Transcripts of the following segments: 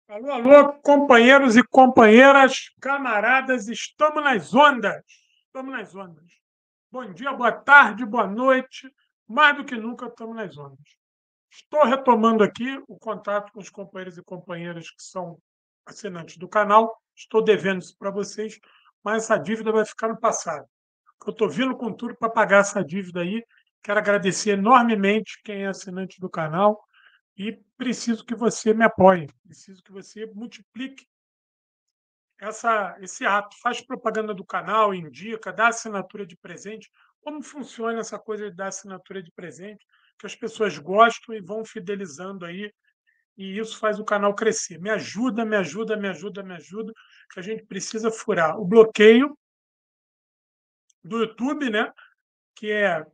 Alô, alô, companheiros e companheiras, camaradas, estamos nas ondas. Estamos nas ondas. Bom dia, boa tarde, boa noite. Mais do que nunca, estamos nas ondas. Estou retomando aqui o contato com os companheiros e companheiras que são assinantes do canal. Estou devendo isso para vocês, mas essa dívida vai ficar no passado. Eu estou vindo com tudo para pagar essa dívida aí. Quero agradecer enormemente quem é assinante do canal e preciso que você me apoie, preciso que você multiplique esse ato. Faz propaganda do canal, indica, dá assinatura de presente. Como funciona essa coisa de dar assinatura de presente? Que as pessoas gostam e vão fidelizando aí, e isso faz o canal crescer. Me ajuda, me ajuda, me ajuda, me ajuda, que a gente precisa furar o bloqueio do YouTube, né? Que é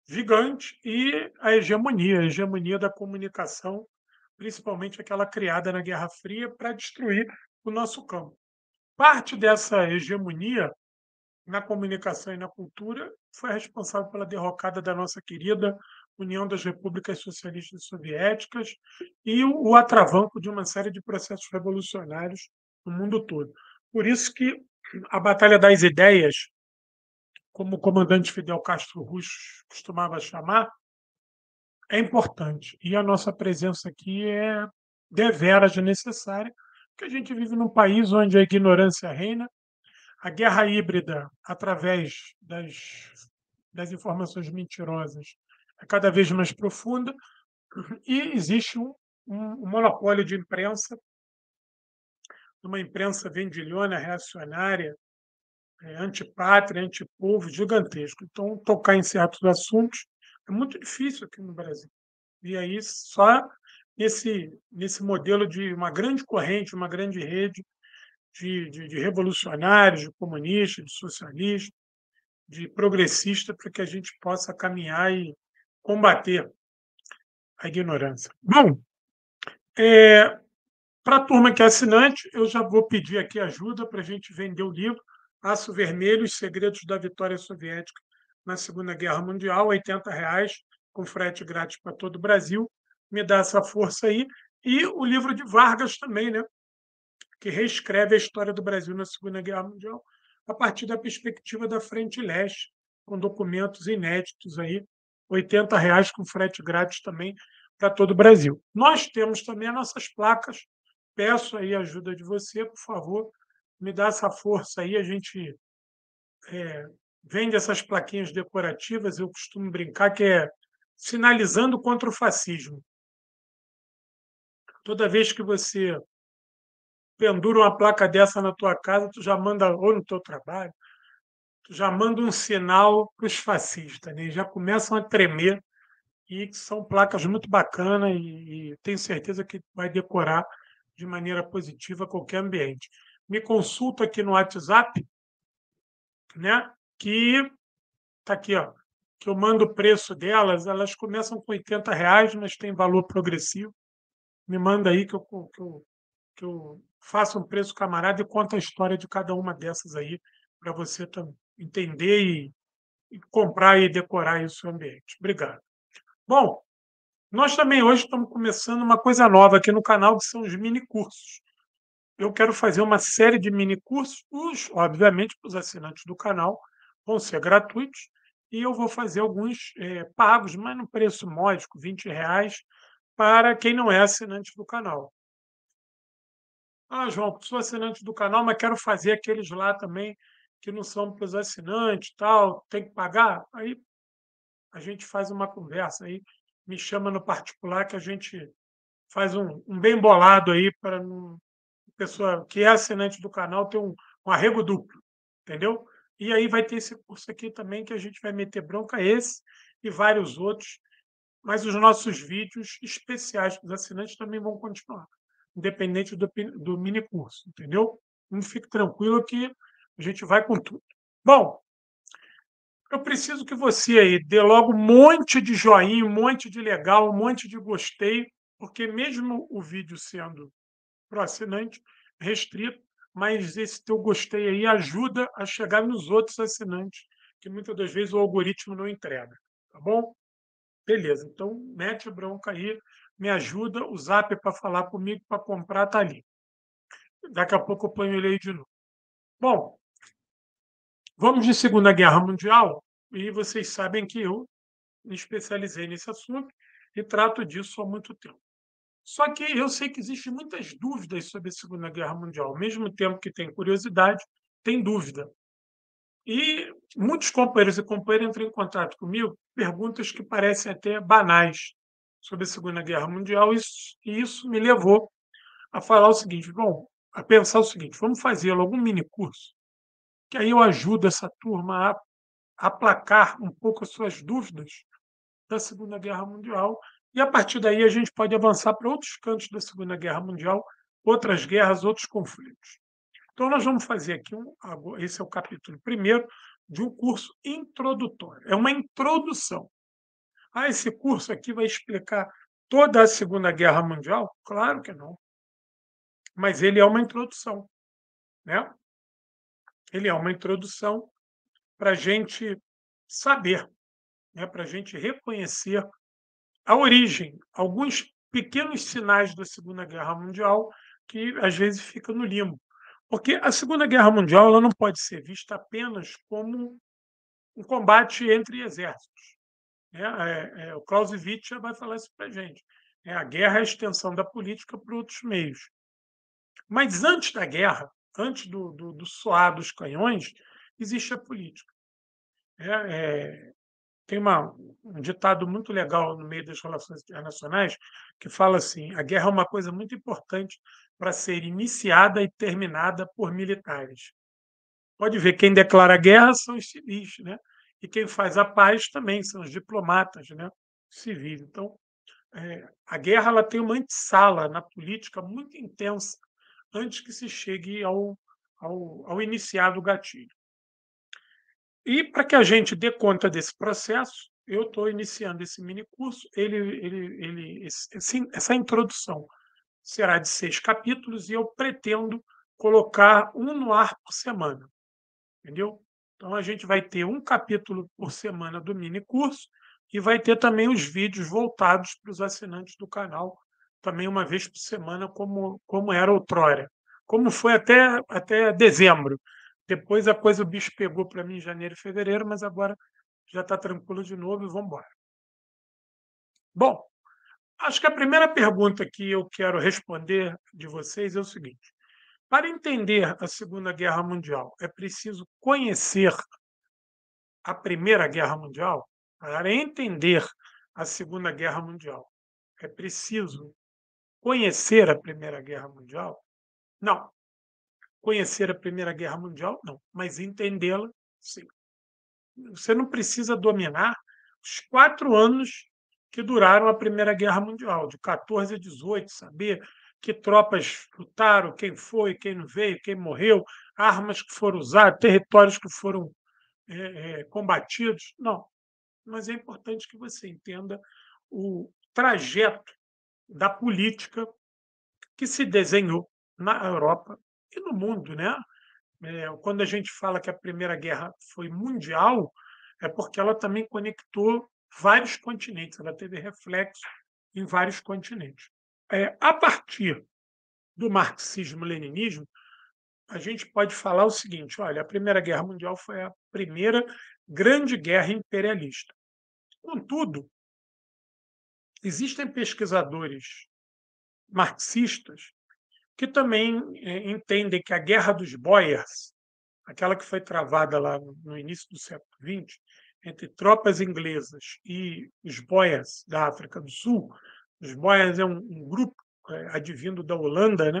gigante, e a hegemonia da comunicação, principalmente aquela criada na Guerra Fria para destruir o nosso campo. Parte dessa hegemonia na comunicação e na cultura foi responsável pela derrocada da nossa querida União das Repúblicas Socialistas Soviéticas e o atravanco de uma série de processos revolucionários no mundo todo. Por isso que a Batalha das Ideias, como o comandante Fidel Castro Ruz costumava chamar, é importante. E a nossa presença aqui é deveras necessária, porque a gente vive num país onde a ignorância reina, a guerra híbrida, através das informações mentirosas, é cada vez mais profunda, e existe um monopólio de imprensa, uma imprensa vendilhona, reacionária, antipátria, antipovo, gigantesco. Então, tocar em certos assuntos é muito difícil aqui no Brasil. E aí, só nesse modelo de uma grande corrente, uma grande rede de revolucionários, de comunistas, de socialistas, de progressistas, para que a gente possa caminhar e combater a ignorância. Bom, para a turma que é assinante, eu já vou pedir aqui ajuda para a gente vender o livro Aço Vermelho, Os Segredos da Vitória Soviética na Segunda Guerra Mundial, R$ 80, com frete grátis para todo o Brasil. Me dá essa força aí. E o livro de Vargas também, né? Que reescreve a história do Brasil na Segunda Guerra Mundial a partir da perspectiva da Frente Leste, com documentos inéditos aí, R$ 80 com frete grátis também para todo o Brasil. Nós temos também as nossas placas. Peço aí a ajuda de você, por favor, me dá essa força aí. A gente vende essas plaquinhas decorativas, eu costumo brincar que é sinalizando contra o fascismo. Toda vez que você pendura uma placa dessa na tua casa, tu já manda, ou no teu trabalho, tu já manda um sinal para os fascistas, né? Já começam a tremer, e são placas muito bacanas, e tenho certeza que vai decorar de maneira positiva qualquer ambiente. Me consulta aqui no WhatsApp, né? Que está aqui, ó, que eu mando o preço delas. Elas começam com R$ 80, mas tem valor progressivo. Me manda aí que eu faça um preço camarada e conto a história de cada uma dessas aí, para você entender e comprar e decorar aí o seu ambiente. Obrigado. Bom, nós também hoje estamos começando uma coisa nova aqui no canal, que são os mini cursos. Eu quero fazer uma série de mini cursos, obviamente, para os assinantes do canal, vão ser gratuitos, e eu vou fazer alguns pagos, mas no preço módico, R$ 20, para quem não é assinante do canal. Ah, João, sou assinante do canal, mas quero fazer aqueles lá também que não são para os assinantes, tal, tem que pagar? Aí a gente faz uma conversa aí, me chama no particular, que a gente faz um bem bolado aí para a pessoa que é assinante do canal ter um arrego duplo, entendeu? E aí vai ter esse curso aqui também, que a gente vai meter bronca, esse e vários outros, mas os nossos vídeos especiais para os assinantes também vão continuar, independente do mini curso, entendeu? Não fique tranquilo que a gente vai com tudo. Bom, eu preciso que você aí dê logo um monte de joinha, um monte de legal, um monte de gostei, porque mesmo o vídeo sendo para o assinante restrito, mas esse teu gostei aí ajuda a chegar nos outros assinantes, que muitas das vezes o algoritmo não entrega, tá bom? Beleza, então mete a bronca aí, me ajuda, o Zap para falar comigo, para comprar, está ali. Daqui a pouco eu ponho ele aí de novo. Bom, vamos de Segunda Guerra Mundial, e vocês sabem que eu me especializei nesse assunto e trato disso há muito tempo. Só que eu sei que existem muitas dúvidas sobre a Segunda Guerra Mundial. Ao mesmo tempo que tem curiosidade, tem dúvida. E muitos companheiros e companheiras entram em contato comigo, perguntas que parecem até banais sobre a Segunda Guerra Mundial, e isso me levou a falar o seguinte: bom, a pensar o seguinte, vamos fazer algum mini curso, que aí eu ajudo essa turma a aplacar um pouco as suas dúvidas da Segunda Guerra Mundial, e a partir daí a gente pode avançar para outros cantos da Segunda Guerra Mundial, outras guerras, outros conflitos. Então, nós vamos fazer aqui, esse é o capítulo primeiro de um curso introdutório. É uma introdução. Ah, esse curso aqui vai explicar toda a Segunda Guerra Mundial? Claro que não. Mas ele é uma introdução, né? Ele é uma introdução para a gente saber, né? Para a gente reconhecer a origem, alguns pequenos sinais da Segunda Guerra Mundial que às vezes fica no limbo. Porque a Segunda Guerra Mundial ela não pode ser vista apenas como um combate entre exércitos, né? O Clausewitz já vai falar isso para a gente. A guerra é a extensão da política para outros meios. Mas antes da guerra, antes do soar dos canhões, existe a política. Tem um ditado muito legal no meio das relações internacionais que fala assim: a guerra é uma coisa muito importante para ser iniciada e terminada por militares. Pode ver, quem declara guerra são os civis, né? E quem faz a paz também são os diplomatas, né? Civis. Então, a guerra ela tem uma antessala na política muito intensa antes que se chegue ao iniciar do gatilho. E para que a gente dê conta desse processo, eu estou iniciando esse mini curso. Essa introdução será de 6 capítulos e eu pretendo colocar um no ar por semana, entendeu? Então a gente vai ter um capítulo por semana do mini curso e vai ter também os vídeos voltados para os assinantes do canal, também uma vez por semana, como era outrora, como foi até dezembro. Depois a coisa, o bicho pegou para mim em janeiro e fevereiro, mas agora já está tranquilo de novo e vamos embora. Bom, acho que a primeira pergunta que eu quero responder de vocês é o seguinte: para entender a Segunda Guerra Mundial, é preciso conhecer a Primeira Guerra Mundial? Para entender a Segunda Guerra Mundial, é preciso conhecer a Primeira Guerra Mundial? Não. Conhecer a Primeira Guerra Mundial, não. Mas entendê-la, sim. Você não precisa dominar os 4 anos que duraram a Primeira Guerra Mundial, de 14 a 18, saber que tropas lutaram, quem foi, quem não veio, quem morreu, armas que foram usadas, territórios que foram combatidos. Não. Mas é importante que você entenda o trajeto da política que se desenhou na Europa e no mundo, né? Quando a gente fala que a Primeira Guerra foi mundial, é porque ela também conectou vários continentes, ela teve reflexo em vários continentes. A partir do marxismo-leninismo, a gente pode falar o seguinte: olha, a Primeira Guerra Mundial foi a primeira grande guerra imperialista. Contudo, existem pesquisadores marxistas que também entendem que a Guerra dos Boers, aquela que foi travada lá no início do século XX, entre tropas inglesas e os Boers da África do Sul. Os Boers é um grupo advindo da Holanda, né,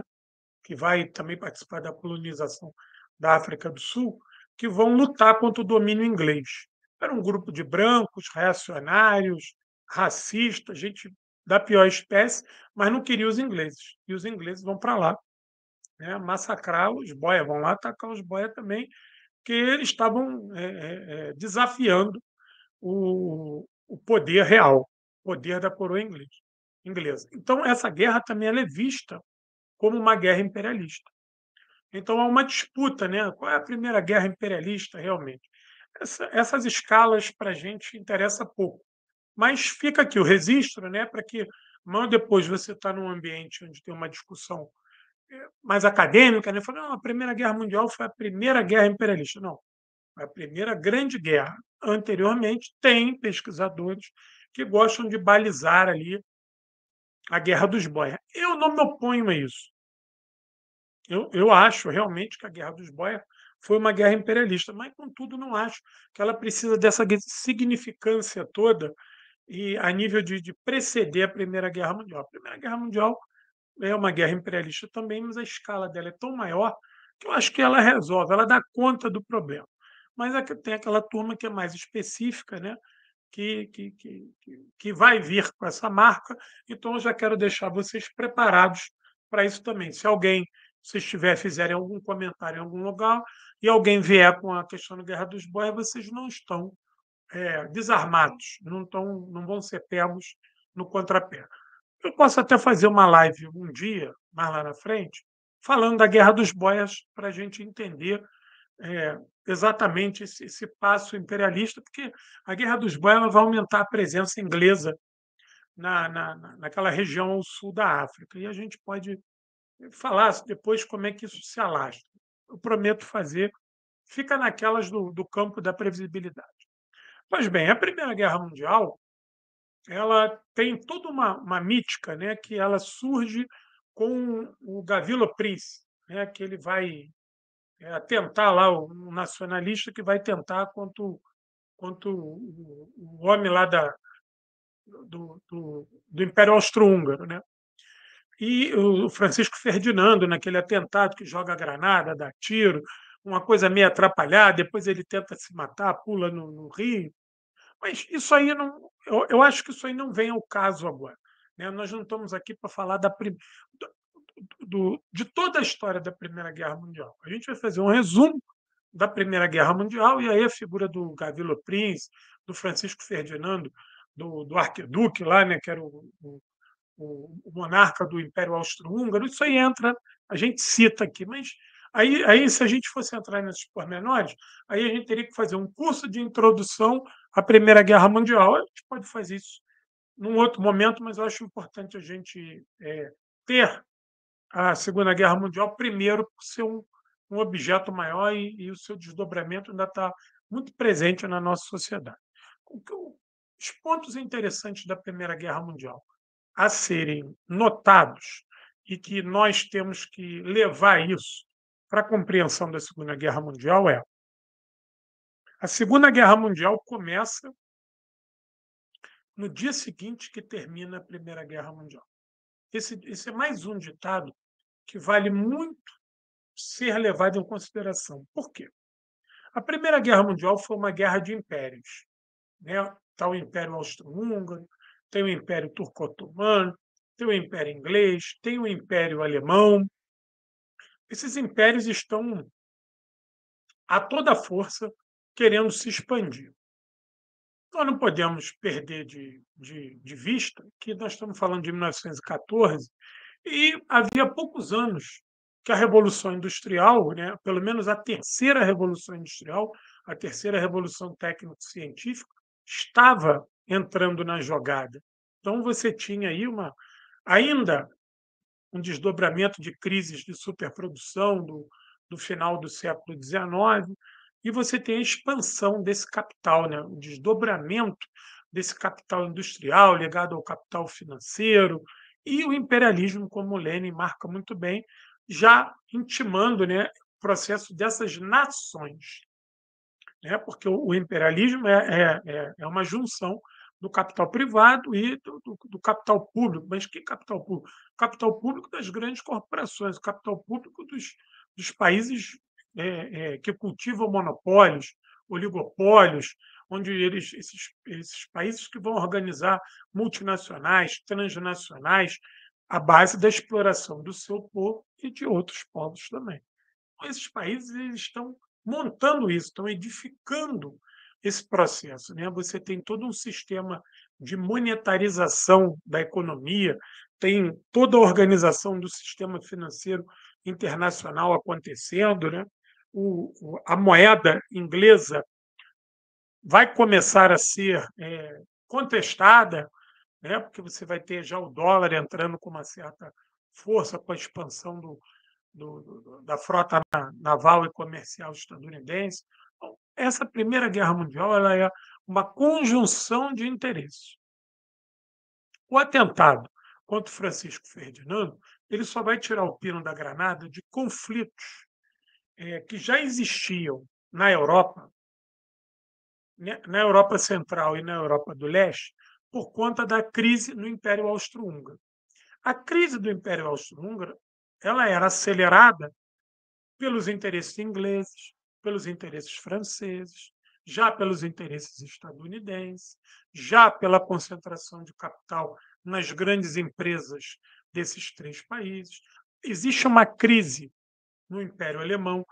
que vai também participar da colonização da África do Sul, que vão lutar contra o domínio inglês. Era um grupo de brancos, reacionários, racistas, gente da pior espécie, mas não queria os ingleses. E os ingleses vão para lá, né, massacrar os boia, vão lá atacar os boia também, que eles estavam desafiando o poder real, o poder da coroa inglesa. Então, essa guerra também ela é vista como uma guerra imperialista. Então, há uma disputa, né? Qual é a primeira guerra imperialista realmente? Essas escalas para a gente interessa pouco. Mas fica aqui o registro, né, para que mas depois você está num ambiente onde tem uma discussão mais acadêmica, né? Falando, não, a Primeira Guerra Mundial foi a primeira guerra imperialista. Não, foi a primeira grande guerra. Anteriormente, tem pesquisadores que gostam de balizar ali a Guerra dos Boias. Eu não me oponho a isso. Eu acho realmente que a Guerra dos Boias foi uma guerra imperialista, mas, contudo, não acho que ela precisa dessa significância toda e a nível de preceder a Primeira Guerra Mundial. A Primeira Guerra Mundial é uma guerra imperialista também, mas a escala dela é tão maior que eu acho que ela resolve, ela dá conta do problema. Mas é que tem aquela turma que é mais específica, né? Que vai vir com essa marca, então eu já quero deixar vocês preparados para isso também. Se alguém, se estiver, fizerem algum comentário em algum lugar e alguém vier com a questão da Guerra dos Boias, vocês não estão desarmados, não vão ser pegos no contrapé. Eu posso até fazer uma live um dia, mais lá na frente, falando da Guerra dos Boias, para a gente entender exatamente esse passo imperialista, porque a Guerra dos Boias ela vai aumentar a presença inglesa naquela região ao sul da África. E a gente pode falar depois como é que isso se alastra. Eu prometo fazer, fica naquelas do campo da previsibilidade. Pois bem, a Primeira Guerra Mundial ela tem toda uma mítica, né, que ela surge com o Gavrilo Princip, né, que ele vai tentar lá, um nacionalista que vai tentar quanto o homem lá do Império Austro-Húngaro. Né? E o Francisco Ferdinando, naquele atentado que joga granada, dá tiro, uma coisa meio atrapalhada, depois ele tenta se matar, pula no rio. Mas isso aí não. Eu acho que isso aí não vem ao caso agora. Né? Nós não estamos aqui para falar de toda a história da Primeira Guerra Mundial. A gente vai fazer um resumo da Primeira Guerra Mundial, e aí a figura do Gavrilo Princip, do Francisco Ferdinando, do arquiduque lá, né, que era o monarca do Império Austro-Húngaro, isso aí entra, a gente cita aqui, mas aí se a gente fosse entrar nesses pormenores, aí a gente teria que fazer um curso de introdução à Primeira Guerra Mundial. A gente pode fazer isso num outro momento, mas eu acho importante a gente ter a Segunda Guerra Mundial primeiro por ser um objeto maior e o seu desdobramento ainda está muito presente na nossa sociedade. Os pontos interessantes da Primeira Guerra Mundial a serem notados e que nós temos que levar isso para a compreensão da Segunda Guerra Mundial é: a Segunda Guerra Mundial começa no dia seguinte que termina a Primeira Guerra Mundial. Esse é mais um ditado que vale muito ser levado em consideração. Por quê? A Primeira Guerra Mundial foi uma guerra de impérios. Né? Está o Império Austro-Húngaro, tem o Império Turco-Otomano, tem o Império Inglês, tem o Império Alemão. Esses impérios estão a toda força querendo se expandir. Nós não podemos perder de vista que nós estamos falando de 1914 e havia poucos anos que a Revolução Industrial, né, pelo menos a terceira Revolução Industrial, a terceira Revolução Técnico-Científica, estava entrando na jogada. Então você tinha aí ainda um desdobramento de crises de superprodução do final do século XIX, e você tem a expansão desse capital, né? O desdobramento desse capital industrial ligado ao capital financeiro e o imperialismo, como o Lenin marca muito bem, já intimando, né, o processo dessas nações. Né? Porque o imperialismo é uma junção do capital privado e do capital público. Mas que capital público? O capital público das grandes corporações, o capital público dos países que cultivam monopólios, oligopólios, onde esses países que vão organizar multinacionais, transnacionais, à base da exploração do seu povo e de outros povos também. Então, esses países eles estão montando isso, estão edificando esse processo. Né? Você tem todo um sistema de monetarização da economia, tem toda a organização do sistema financeiro internacional acontecendo. Né? A moeda inglesa vai começar a ser contestada, né? Porque você vai ter já o dólar entrando com uma certa força com a expansão da frota naval e comercial estadunidense. Então, essa Primeira Guerra Mundial ela é uma conjunção de interesses. O atentado contra o Francisco Ferdinando ele só vai tirar o pino da granada de conflitos que já existiam na Europa, né, na Europa Central e na Europa do Leste, por conta da crise no Império Austro-Húngaro. A crise do Império Austro-Húngaro ela era acelerada pelos interesses ingleses, pelos interesses franceses, já pelos interesses estadunidenses, já pela concentração de capital nas grandes empresas desses três países. Existe uma crise no Império Alemão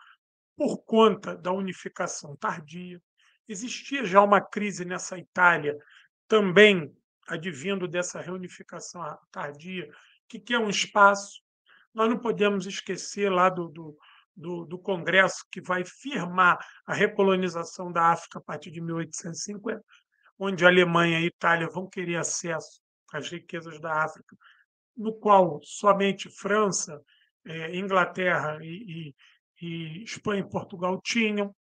por conta da unificação tardia. Existia já uma crise nessa Itália, também advindo dessa reunificação tardia, que é um espaço. Nós não podemos esquecer lá do Congresso que vai firmar a recolonização da África a partir de 1850, onde a Alemanha e a Itália vão querer acesso às riquezas da África, no qual somente França, Inglaterra e Espanha e Portugal tinham.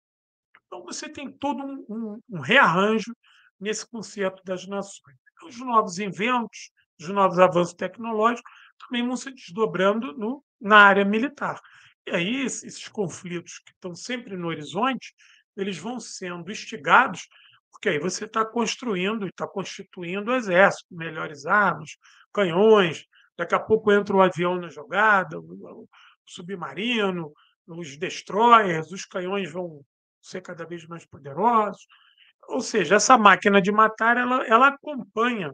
Então, você tem todo um rearranjo nesse conceito das nações. Os novos inventos, os novos avanços tecnológicos também vão se desdobrando na área militar. E aí, esses conflitos que estão sempre no horizonte, eles vão sendo instigados, porque aí você está construindo e está constituindo o exército, melhores armas, canhões, daqui a pouco entra o avião na jogada, o submarino, os destroyers, os canhões vão ser cada vez mais poderosos. Ou seja, essa máquina de matar ela acompanha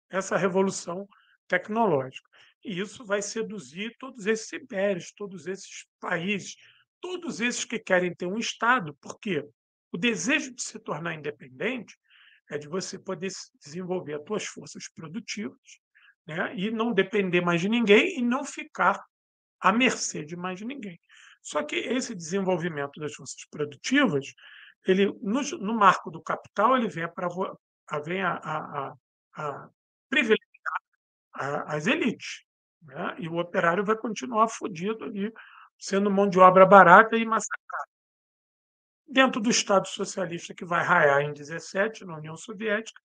essa revolução tecnológica. E isso vai seduzir todos esses impérios, todos esses países, todos esses que querem ter um Estado, porque o desejo de se tornar independente é de você poder desenvolver as suas forças produtivas, né, e não depender mais de ninguém e não ficar à mercê de mais ninguém. Só que esse desenvolvimento das forças produtivas, ele no marco do capital, ele vem a privilegiar as elites, né? E o operário vai continuar fodido ali, sendo mão de obra barata e massacrado. Dentro do Estado socialista que vai raiar em 17, na União Soviética,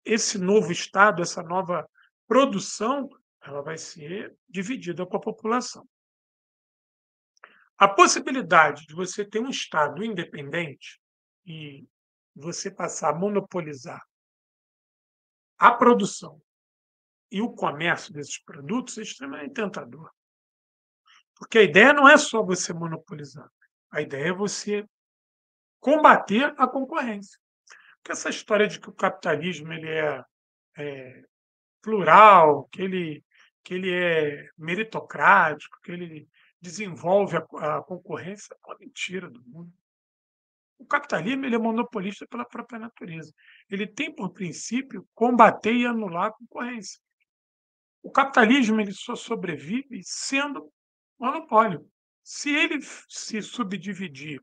esse novo Estado, essa nova produção, ela vai ser dividida com a população. A possibilidade de você ter um Estado independente e você passar a monopolizar a produção e o comércio desses produtos é extremamente tentador. Porque a ideia não é só você monopolizar, a ideia é você combater a concorrência. Porque essa história de que o capitalismo ele é plural, que ele é meritocrático, que ele desenvolve a concorrência, é uma mentira do mundo. O capitalismo ele é monopolista pela própria natureza. Ele tem por princípio combater e anular a concorrência. O capitalismo ele só sobrevive sendo monopólio. Se ele se subdividir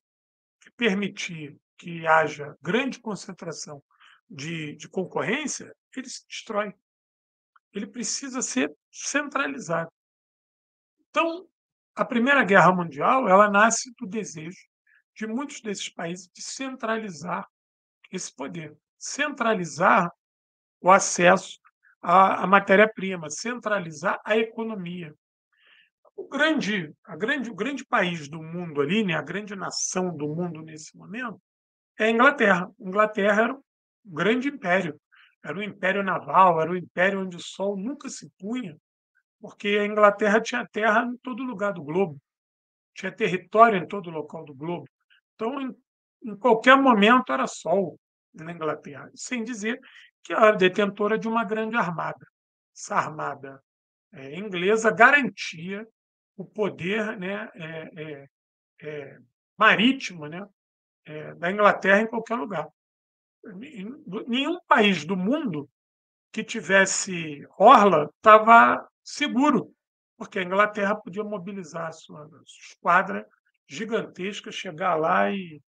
e permitir que haja grande concentração de concorrência, ele se destrói. Ele precisa ser centralizado. Então, a Primeira Guerra Mundial ela nasce do desejo de muitos desses países de centralizar esse poder, centralizar o acesso à matéria-prima, centralizar a economia. O grande país do mundo ali, né, a grande nação do mundo nesse momento, é a Inglaterra. A Inglaterra era um grande império, era um império naval, era um império onde o sol nunca se punha, porque a Inglaterra tinha terra em todo lugar do globo, tinha território em todo local do globo. Então, em qualquer momento era sol na Inglaterra, sem dizer que era detentora de uma grande armada. Essa armada inglesa garantia o poder, né, marítimo, né, da Inglaterra em qualquer lugar. Nenhum país do mundo que tivesse orla estava seguro, porque a Inglaterra podia mobilizar a sua esquadra gigantesca, chegar lá e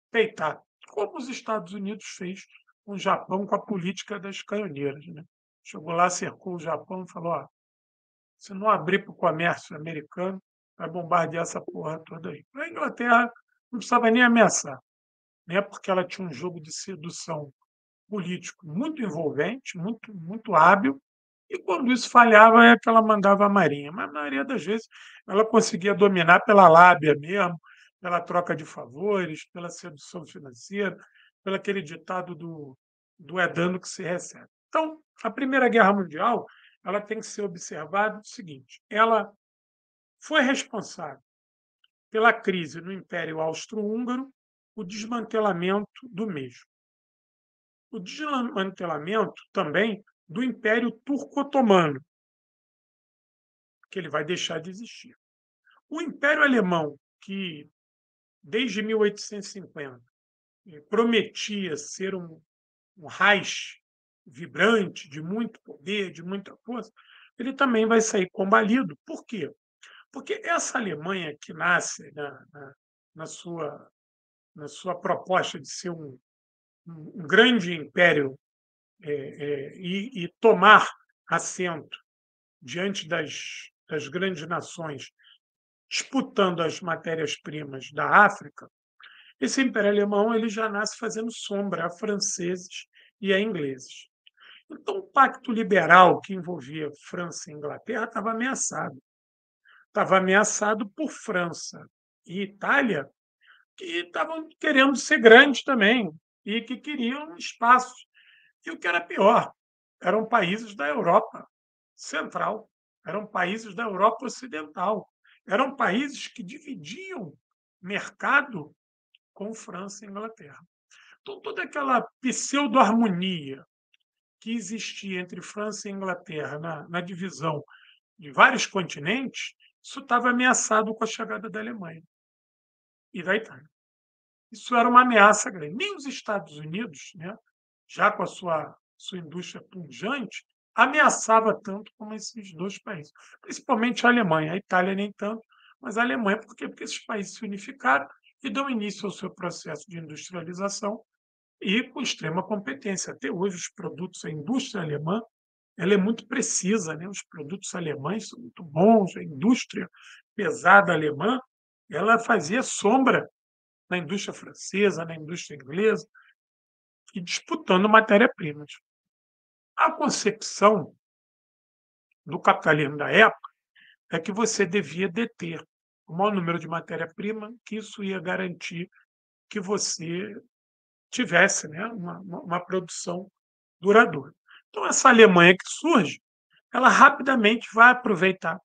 peitar, como os Estados Unidos fez com o Japão com a política das canhoneiras, né? chegou lá, cercou o Japão e falou: ó, se não abrir para o comércio americano, vai bombardear essa porra toda aí. A Inglaterra não precisava nem ameaçar, né? Porque ela tinha um jogo de sedução político muito envolvente, muito hábil, e quando isso falhava é que ela mandava a marinha, mas na maioria das vezes ela conseguia dominar pela lábia mesmo, pela troca de favores, pela sedução financeira, pelo aquele ditado do é dano que se recebe. Então, a Primeira Guerra Mundial, ela tem que ser observada o seguinte: ela foi responsável pela crise no Império Austro-Húngaro, o desmantelamento do mesmo. O desmantelamento também do Império Turco-Otomano, que ele vai deixar de existir. O Império Alemão, que desde 1850 prometia ser um Reich vibrante, de muito poder, de muita força, ele também vai sair combalido. Por quê? Porque essa Alemanha que nasce na sua, na sua proposta de ser um grande império e tomar assento diante das grandes nações, disputando as matérias-primas da África, esse Império Alemão ele já nasce fazendo sombra a franceses e a ingleses. Então, o pacto liberal que envolvia França e Inglaterra estava ameaçado. Estava ameaçado por França e Itália, que estavam querendo ser grandes também e que queriam espaço. E o que era pior, eram países da Europa Central, eram países da Europa Ocidental, eram países que dividiam mercado com França e Inglaterra. Então, toda aquela pseudo-harmonia que existia entre França e Inglaterra na divisão de vários continentes, isso estava ameaçado com a chegada da Alemanha e da Itália. Isso era uma ameaça grande. Nem os Estados Unidos, né, já com a sua indústria pujante, ameaçava tanto como esses dois países, principalmente a Alemanha. A Itália nem tanto, mas a Alemanha, por quê? Porque esses países se unificaram e dão início ao seu processo de industrialização e com extrema competência. Até hoje, os produtos, a indústria alemã, ela é muito precisa, né? Os produtos alemães são muito bons, a indústria pesada alemã, ela fazia sombra na indústria francesa, na indústria inglesa, e disputando matéria-primas. A concepção do capitalismo da época é que você devia deter o maior número de matéria-prima, que isso ia garantir que você tivesse, né, uma produção duradoura. Então, essa Alemanha que surge, ela rapidamente vai aproveitar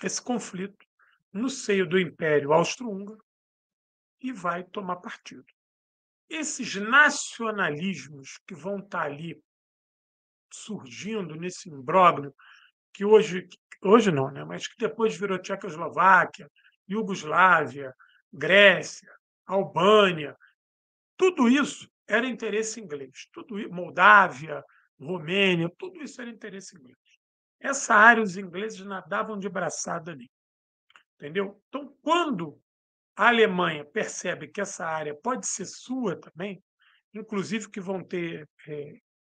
esse conflito no seio do Império Austro-Húngaro e vai tomar partido. Esses nacionalismos que vão estar ali surgindo nesse imbróglio, que hoje não, né? Mas que depois virou Tchecoslováquia, Iugoslávia, Grécia, Albânia, tudo isso era interesse inglês. Moldávia, Romênia, tudo isso era interesse inglês. Essa área, os ingleses nadavam de braçada ali. Entendeu? Então, quando a Alemanha percebe que essa área pode ser sua também, inclusive que vão ter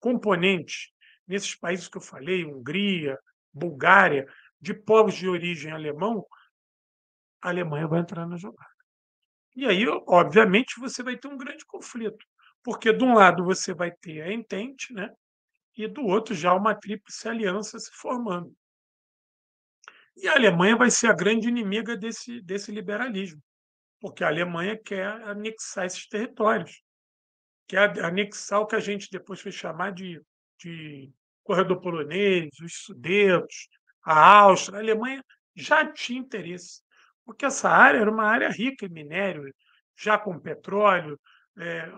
componentes nesses países que eu falei, Hungria, Bulgária, de povos de origem alemão, a Alemanha vai entrar na jogada. E aí, obviamente, você vai ter um grande conflito, porque de um lado você vai ter a Entente, né? E do outro já uma tríplice aliança se formando. E a Alemanha vai ser a grande inimiga desse liberalismo, porque a Alemanha quer anexar esses territórios, quer anexar o que a gente depois foi chamar de corredor polonês, os Sudetos, a Áustria. A Alemanha já tinha interesse, porque essa área era uma área rica em minério, já com petróleo, é,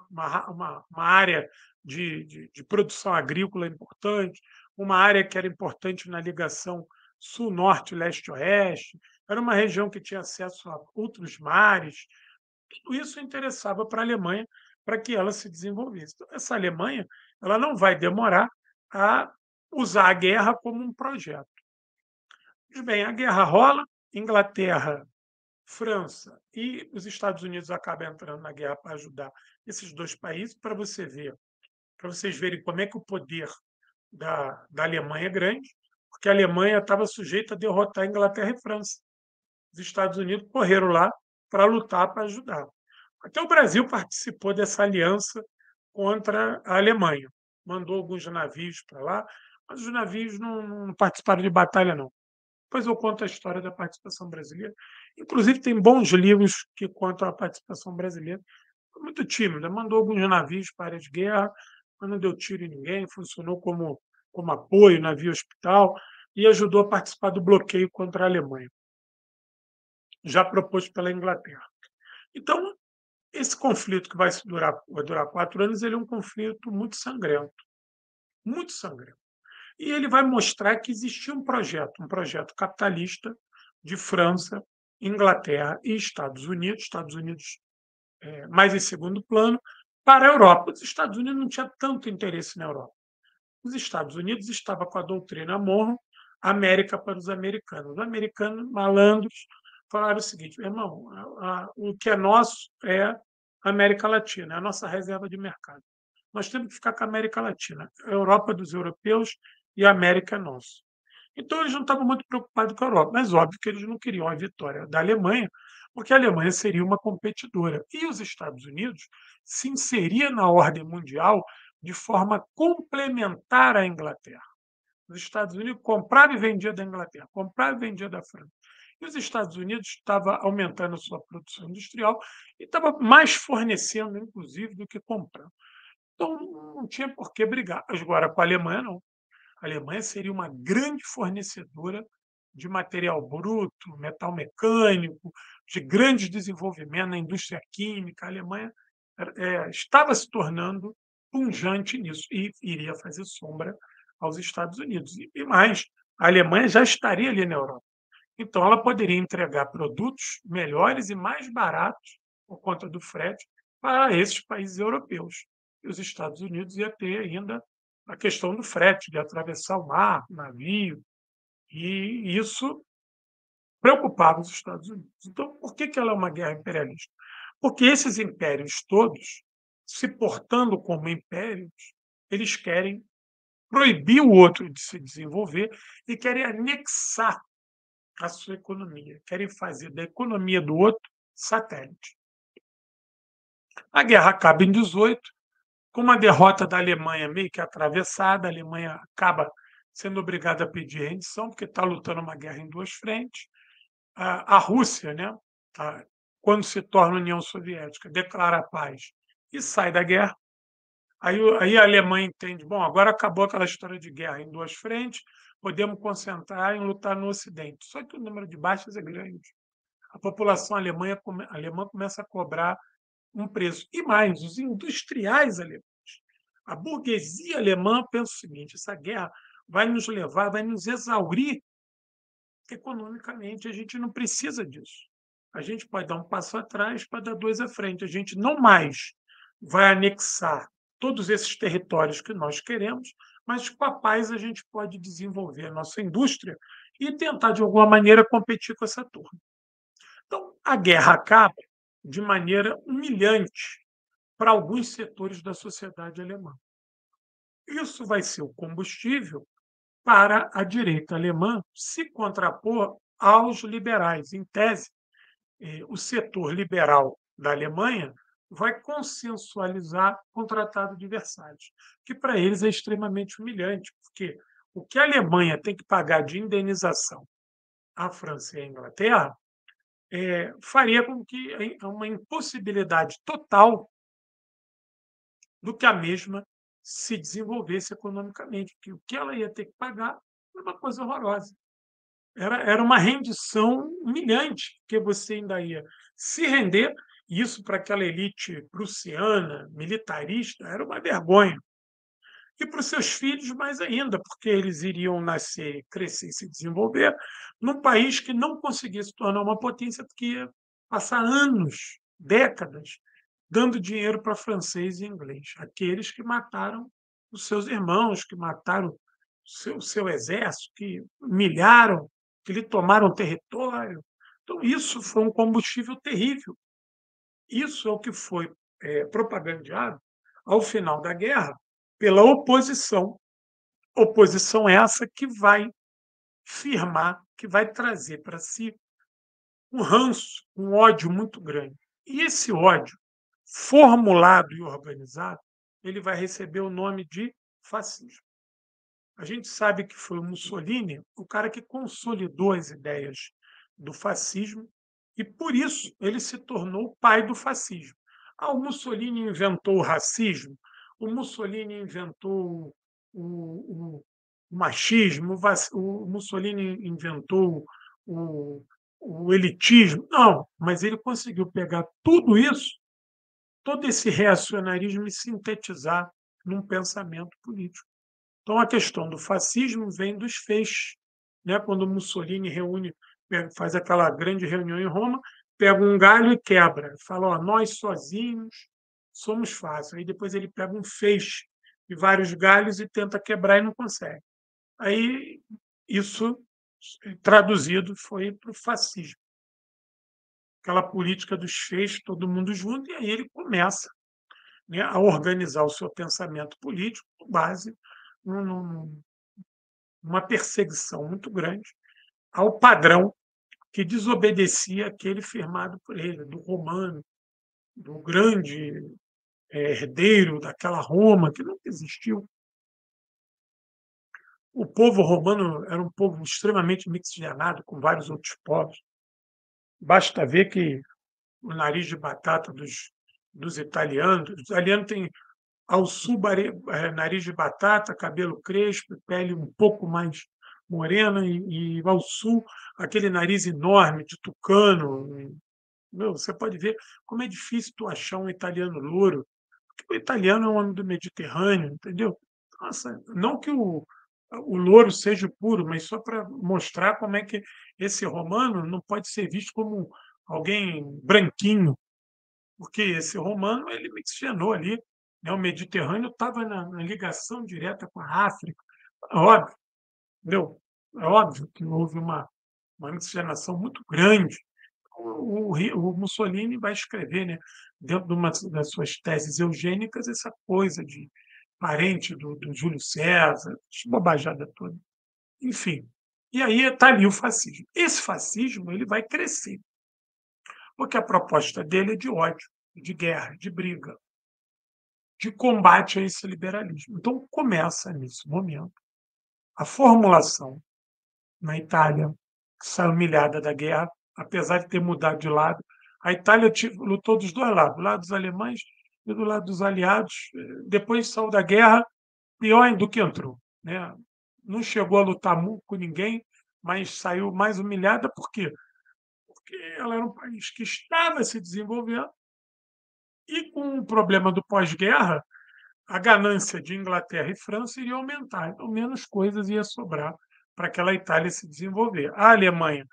uma área de produção agrícola importante, uma área que era importante na ligação sul-norte, leste-oeste, era uma região que tinha acesso a outros mares. Tudo isso interessava para a Alemanha para que ela se desenvolvesse. Então, essa Alemanha ela não vai demorar a usar a guerra como um projeto. Pois bem, a guerra rola, Inglaterra, França e os Estados Unidos acabam entrando na guerra para ajudar esses dois países, para vocês verem como é que o poder da Alemanha grande, porque a Alemanha estava sujeita a derrotar a Inglaterra e França. Os Estados Unidos correram lá para lutar, para ajudar. Até o Brasil participou dessa aliança contra a Alemanha. Mandou alguns navios para lá, mas os navios não participaram de batalha, não. Depois eu conto a história da participação brasileira. Inclusive, tem bons livros que contam a participação brasileira. Foi muito tímida, mandou alguns navios para a área de guerra, mas não deu tiro em ninguém, funcionou como apoio, navio hospital, e ajudou a participar do bloqueio contra a Alemanha, já proposto pela Inglaterra. Então, esse conflito que vai durar 4 anos, ele é um conflito muito sangrento. E ele vai mostrar que existia um projeto capitalista de França, Inglaterra e Estados Unidos mais em segundo plano, para a Europa. Os Estados Unidos não tinha tanto interesse na Europa. Os Estados Unidos estavam com a doutrina Monroe, América para os americanos. Os americanos, malandros, falaram o seguinte: meu irmão, o que é nosso é a América Latina, é a nossa reserva de mercado. Nós temos que ficar com a América Latina. A Europa dos europeus e a América é nosso. Então, eles não estavam muito preocupados com a Europa, mas óbvio que eles não queriam a vitória da Alemanha, porque a Alemanha seria uma competidora. E os Estados Unidos se inseria na ordem mundial de forma complementar à Inglaterra. Os Estados Unidos comprava e vendia da Inglaterra, comprava e vendia da França. E os Estados Unidos estava aumentando a sua produção industrial e estava mais fornecendo, inclusive, do que comprando. Então, não tinha por que brigar. Agora, com a Alemanha, não. A Alemanha seria uma grande fornecedora de material bruto, metal mecânico, de grande desenvolvimento na indústria química. A Alemanha estava se tornando pujante nisso e iria fazer sombra aos Estados Unidos. E mais, a Alemanha já estaria ali na Europa. Então, ela poderia entregar produtos melhores e mais baratos, por conta do frete, para esses países europeus. E os Estados Unidos ia ter ainda a questão do frete, de atravessar o mar, o navio, e isso preocupava os Estados Unidos. Então, por que ela é uma guerra imperialista? Porque esses impérios todos, se portando como impérios, eles querem proibir o outro de se desenvolver e querem anexar a sua economia, querem fazer da economia do outro satélite. A guerra acaba em 18, com uma derrota da Alemanha meio que atravessada, a Alemanha acaba sendo obrigada a pedir rendição, porque está lutando uma guerra em duas frentes. A Rússia, né, quando se torna União Soviética, declara a paz e sai da guerra. Aí a Alemanha entende, bom, agora acabou aquela história de guerra em duas frentes, podemos concentrar em lutar no Ocidente. Só que o número de baixas é grande. A população alemã começa a cobrar um preço. E mais, os industriais alemães, a burguesia alemã pensa o seguinte: essa guerra vai nos levar, vai nos exaurir economicamente, a gente não precisa disso. A gente pode dar um passo atrás para dar dois à frente. A gente não mais vai anexar todos esses territórios que nós queremos, mas com a paz a gente pode desenvolver a nossa indústria e tentar, de alguma maneira, competir com essa turma. Então, a guerra acaba de maneira humilhante para alguns setores da sociedade alemã. Isso vai ser o combustível para a direita alemã se contrapor aos liberais. Em tese, o setor liberal da Alemanha vai consensualizar o Tratado de Versalhes, que para eles é extremamente humilhante, porque o que a Alemanha tem que pagar de indenização à França e à Inglaterra faria com que uma impossibilidade total do que a mesma se desenvolvesse economicamente, que o que ela ia ter que pagar era uma coisa horrorosa. Era uma rendição humilhante, porque você ainda ia se render, e isso para aquela elite prussiana, militarista, era uma vergonha. E para os seus filhos, mais ainda, porque eles iriam nascer, crescer e se desenvolver num país que não conseguia se tornar uma potência, porque ia passar anos, décadas, dando dinheiro para francês e inglês, aqueles que mataram os seus irmãos, que mataram o seu exército, que humilharam, que lhe tomaram território. Então, isso foi um combustível terrível. Isso é o que foi propagandeado ao final da guerra pela oposição Oposição essa que vai firmar, que vai trazer para si um ranço, um ódio muito grande. E esse ódio, formulado e organizado, ele vai receber o nome de fascismo. A gente sabe que foi o Mussolini o cara que consolidou as ideias do fascismo e, por isso, ele se tornou o pai do fascismo. O Mussolini inventou o racismo, o Mussolini inventou o machismo, o Mussolini inventou o, o elitismo. Não, mas ele conseguiu pegar tudo isso, todo esse reacionarismo e sintetizar num pensamento político. Então, a questão do fascismo vem dos feixes, né? Quando Mussolini reúne, faz aquela grande reunião em Roma, pega um galho e quebra, fala: ó, nós sozinhos somos fáceis. Aí depois ele pega um feixe e vários galhos e tenta quebrar e não consegue. Aí isso traduzido foi para o fascismo, aquela política dos feixes, todo mundo junto, e aí ele começa, né, a organizar o seu pensamento político com base num, uma perseguição muito grande ao padrão que desobedecia aquele firmado por ele, do romano, do grande herdeiro daquela Roma que nunca existiu. O povo romano era um povo extremamente miscigenado com vários outros povos. Basta ver que o nariz de batata dos italianos, os italianos têm ao sul nariz de batata, cabelo crespo, pele um pouco mais morena e ao sul aquele nariz enorme de tucano. Meu, você pode ver como é difícil tu achar um italiano louro, porque o italiano é um homem do Mediterrâneo, entendeu? Nossa, não que o louro seja puro, mas só para mostrar como é que esse romano não pode ser visto como alguém branquinho, porque esse romano ele miscigenou ali, né? O Mediterrâneo estava na ligação direta com a África, é óbvio, entendeu? É óbvio que houve uma miscigenação muito grande. O Mussolini vai escrever, né, dentro de uma das suas teses eugênicas, essa coisa de parente do Júlio César, essa bobajada toda. Enfim, e aí está ali o fascismo. Esse fascismo ele vai crescer, porque a proposta dele é de ódio, de guerra, de briga, de combate a esse liberalismo. Então começa nesse momento a formulação na Itália, que saiu humilhada da guerra, apesar de ter mudado de lado. A Itália lutou dos dois lados, do lado dos alemães e do lado dos aliados. Depois saiu da guerra, pior do que entrou, né? Não chegou a lutar muito com ninguém, mas saiu mais humilhada, por quê? Porque ela era um país que estava se desenvolvendo e, com o problema do pós-guerra, a ganância de Inglaterra e França iria aumentar, então menos coisas ia sobrar para aquela Itália se desenvolver. A Alemanha,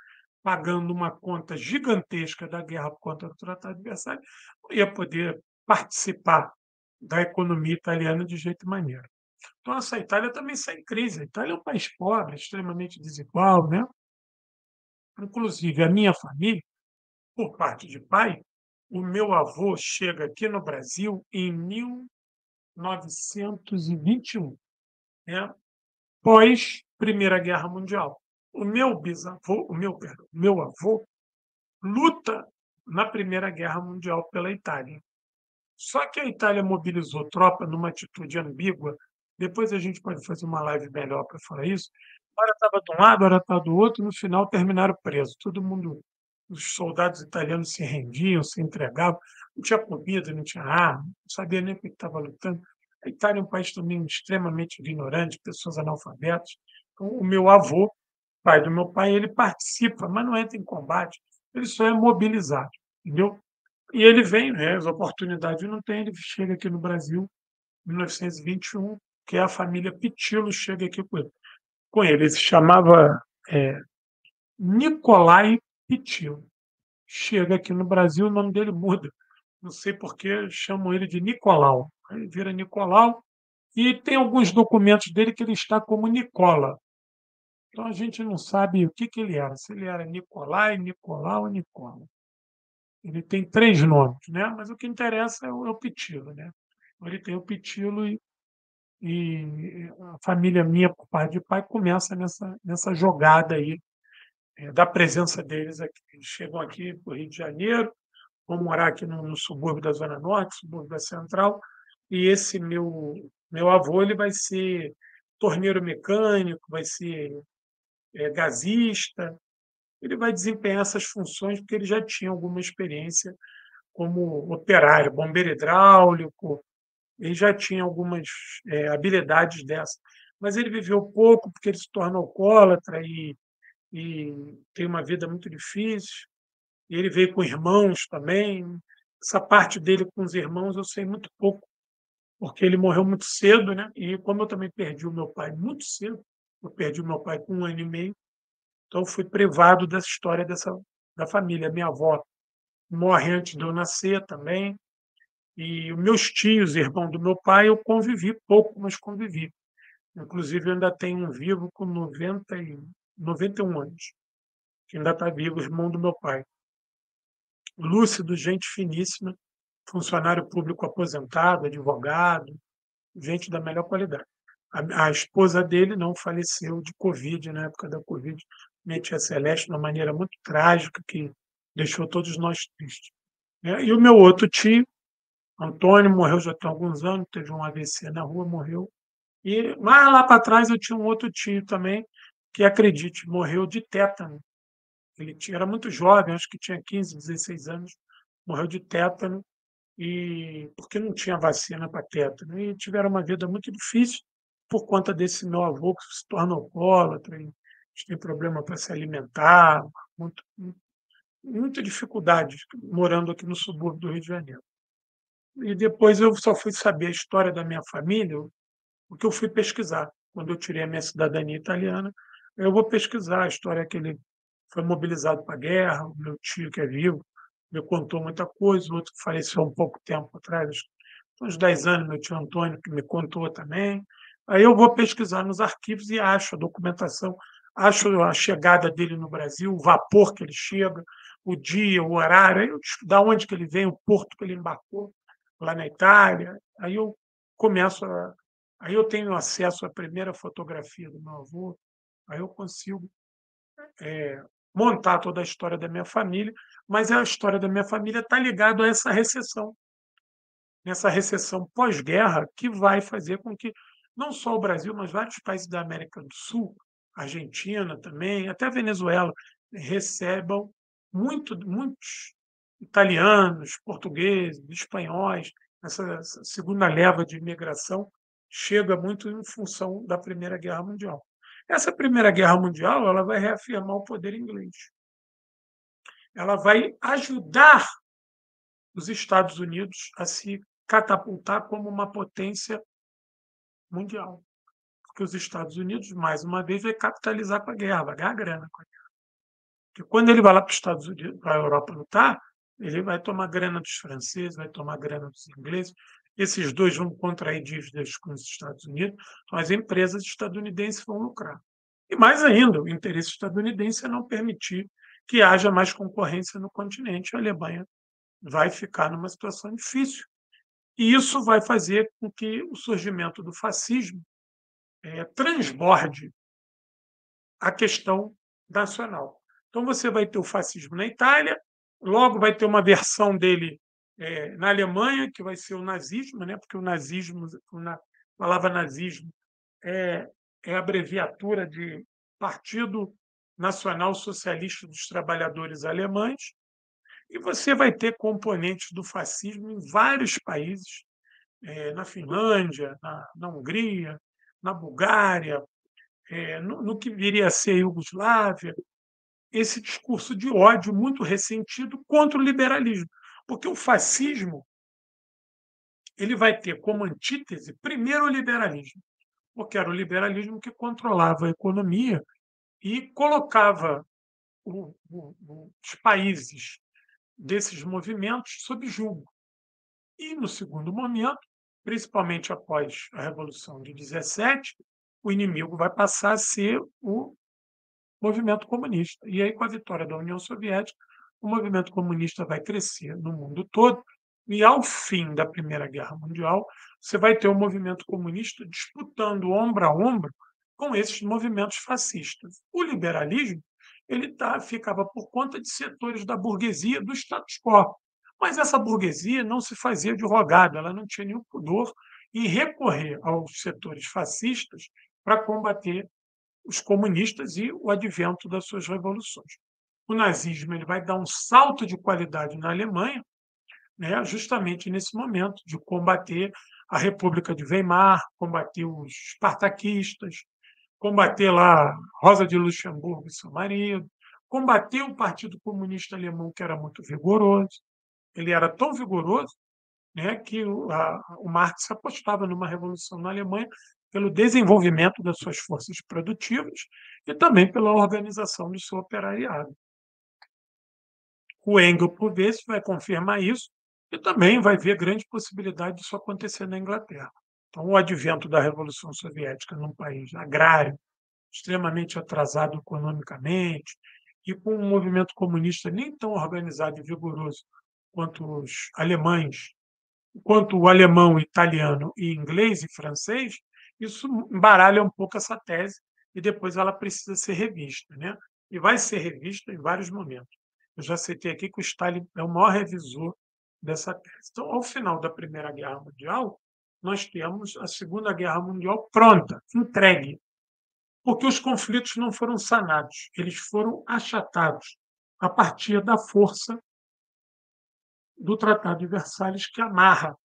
pagando uma conta gigantesca da guerra contra o Tratado de Versalhes, não ia poder participar da economia italiana de jeito maneiro. Então, essa Itália também sai em crise. A Itália é um país pobre, extremamente desigual, né? Inclusive, a minha família, por parte de pai, o meu avô chega aqui no Brasil em 1921, né? Pós Primeira Guerra Mundial. O meu bisavô, perdão, meu avô luta na Primeira Guerra Mundial pela Itália. Só que a Itália mobilizou tropa numa atitude ambígua. Depois a gente pode fazer uma live melhor para falar isso. Hora estava de um lado, hora estava do outro, no final terminaram presos. Todo mundo, os soldados italianos se rendiam, se entregavam, não tinha comida, não tinha arma, não sabia nem o que estava lutando. A Itália é um país também extremamente ignorante, pessoas analfabetas. Então, o meu avô, pai do meu pai, ele participa, mas não entra em combate, ele só é mobilizado, entendeu? E ele vem, né, as oportunidades não tem, ele chega aqui no Brasil em 1921, que é a família Pitilo chega aqui com ele. Ele se chamava Nicolai Pitilo. Chega aqui no Brasil, o nome dele muda. Não sei por que chamam ele de Nicolau. Aí vira Nicolau e tem alguns documentos dele que ele está como Nicola. Então a gente não sabe o que ele era, se ele era Nicolai, Nicolau ou Nicola. Ele tem três nomes, né? Mas o que interessa é o Pitilo, né? Ele tem o Pitilo e a família minha, por parte de pai, começa nessa jogada aí, da presença deles aqui. Eles chegam aqui para o Rio de Janeiro, vão morar aqui no subúrbio da Zona Norte, subúrbio da Central, e esse meu avô ele vai ser torneiro mecânico, vai ser gasista, ele vai desempenhar essas funções porque ele já tinha alguma experiência como operário, bombeiro hidráulico, ele já tinha algumas habilidades dessas. Mas ele viveu pouco porque ele se torna alcoólatra e tem uma vida muito difícil. E ele veio com irmãos também. Essa parte dele com os irmãos eu sei muito pouco, porque ele morreu muito cedo, né? E como eu também perdi o meu pai muito cedo, eu perdi o meu pai com 1 ano e meio, então eu fui privado dessa história da família. Minha avó morre antes de eu nascer também, e os meus tios, irmão do meu pai, eu convivi pouco, mas convivi. Inclusive, eu ainda tenho um vivo com 91 anos, que ainda está vivo, irmão do meu pai. Lúcido, gente finíssima, funcionário público aposentado, advogado, gente da melhor qualidade. A esposa dele não faleceu de Covid, na época da Covid, minha tia Celeste, de uma maneira muito trágica, que deixou todos nós tristes, né? E o meu outro tio, Antônio, morreu já tem alguns anos, teve um AVC na rua, morreu. E mais lá para trás eu tinha um outro tio também, que acredite, morreu de tétano. Era muito jovem, acho que tinha 15, 16 anos, morreu de tétano, e porque não tinha vacina para tétano. E tiveram uma vida muito difícil por conta desse meu avô que se torna alcoólatra, e tem problema para se alimentar, muito, muita dificuldade morando aqui no subúrbio do Rio de Janeiro. E depois eu só fui saber a história da minha família porque eu fui pesquisar. Quando eu tirei a minha cidadania italiana, eu vou pesquisar a história que ele foi mobilizado para a guerra, o meu tio, que é vivo, me contou muita coisa, o outro faleceu há um pouco tempo atrás, uns 10 anos, meu tio Antônio, que me contou também. Aí eu vou pesquisar nos arquivos e acho a documentação, acho a chegada dele no Brasil, o vapor que ele chega, o dia, o horário, da onde que ele vem, o porto que ele embarcou, lá na Itália. Aí eu começo a. Aí eu tenho acesso à primeira fotografia do meu avô, aí eu consigo montar toda a história da minha família, mas a história da minha família está ligada a essa recessão, nessa recessão pós-guerra, que vai fazer com que não só o Brasil, mas vários países da América do Sul, Argentina também, até a Venezuela, recebam muitos italianos, portugueses, espanhóis. Essa segunda leva de imigração chega muito em função da Primeira Guerra Mundial. Essa Primeira Guerra Mundial ela vai reafirmar o poder inglês. Ela vai ajudar os Estados Unidos a se catapultar como uma potência mundial. Porque os Estados Unidos, mais uma vez, vai capitalizar com a guerra, vai ganhar grana com a guerra. Porque quando ele vai lá para os Estados Unidos, para a Europa lutar, ele vai tomar grana dos franceses, vai tomar grana dos ingleses. Esses dois vão contrair dívidas com os Estados Unidos, então as empresas estadunidenses vão lucrar. E mais ainda, o interesse estadunidense é não permitir que haja mais concorrência no continente. A Alemanha vai ficar numa situação difícil. E isso vai fazer com que o surgimento do fascismo transborde a questão nacional. Então, você vai ter o fascismo na Itália, logo vai ter uma versão dele na Alemanha, que vai ser o nazismo, né? Porque o nazismo, a palavra nazismo é abreviatura de Partido Nacional Socialista dos Trabalhadores Alemães, e você vai ter componentes do fascismo em vários países, na Finlândia, na Hungria, na Bulgária, no que viria a ser a Iugoslávia, esse discurso de ódio muito ressentido contra o liberalismo. Porque o fascismo ele vai ter como antítese, primeiro, o liberalismo, porque era o liberalismo que controlava a economia e colocava os países desses movimentos sob julgo. E, no segundo momento, principalmente após a Revolução de 17, o inimigo vai passar a ser o movimento comunista. E aí, com a vitória da União Soviética, o movimento comunista vai crescer no mundo todo E, ao fim da Primeira Guerra Mundial, você vai ter o movimento comunista disputando ombro a ombro com esses movimentos fascistas. O liberalismo ficava por conta de setores da burguesia do status quo, mas essa burguesia não se fazia de rogada, ela não tinha nenhum pudor em recorrer aos setores fascistas para combater os comunistas e o advento das suas revoluções. O nazismo ele vai dar um salto de qualidade na Alemanha, né, justamente nesse momento de combater a República de Weimar, combater os espartaquistas, combater lá Rosa de Luxemburgo e seu marido, combater o Partido Comunista Alemão, que era muito vigoroso. Ele era tão vigoroso, né, que o Marx apostava numa revolução na Alemanha pelo desenvolvimento das suas forças produtivas e também pela organização do seu operariado. O Engels, por vezes, vai confirmar isso e também vai ver grande possibilidade disso acontecer na Inglaterra. Então, o advento da Revolução Soviética num país agrário, extremamente atrasado economicamente, e com um movimento comunista nem tão organizado e vigoroso quanto os alemães, quanto o alemão, italiano e inglês e francês, isso embaralha um pouco essa tese e depois ela precisa ser revista, né? E vai ser revista em vários momentos. Eu já citei aqui que o Stalin é o maior revisor dessa tese. Então, ao final da Primeira Guerra Mundial, nós temos a Segunda Guerra Mundial pronta, entregue, porque os conflitos não foram sanados, eles foram achatados a partir da força do Tratado de Versalhes, que amarra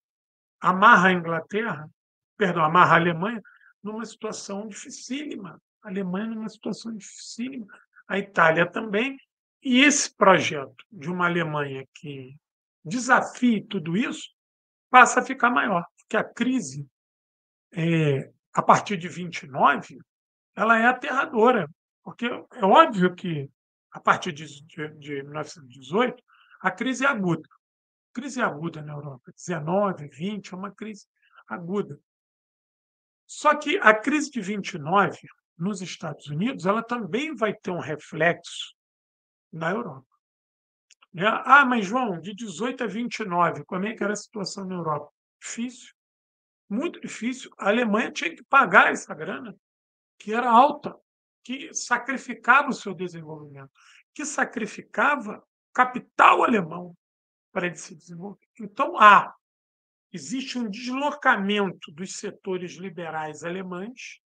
a Inglaterra, perdão, amarra a Alemanha numa situação dificílima. A Alemanha numa situação dificílima, a Itália também. E esse projeto de uma Alemanha que desafie tudo isso passa a ficar maior, porque a crise, a partir de 29, ela é aterradora, porque é óbvio que, a partir de 1918, a crise é aguda. Crise aguda na Europa, 19, 20, é uma crise aguda. Só que a crise de 29, nos Estados Unidos, ela também vai ter um reflexo na Europa. Né? Ah, mas, João, de 18 a 29, como é que era a situação na Europa? Difícil, muito difícil. A Alemanha tinha que pagar essa grana, que era alta, que sacrificava o seu desenvolvimento, que sacrificava capital alemão para ele se desenvolver. Então, existe um deslocamento dos setores liberais alemães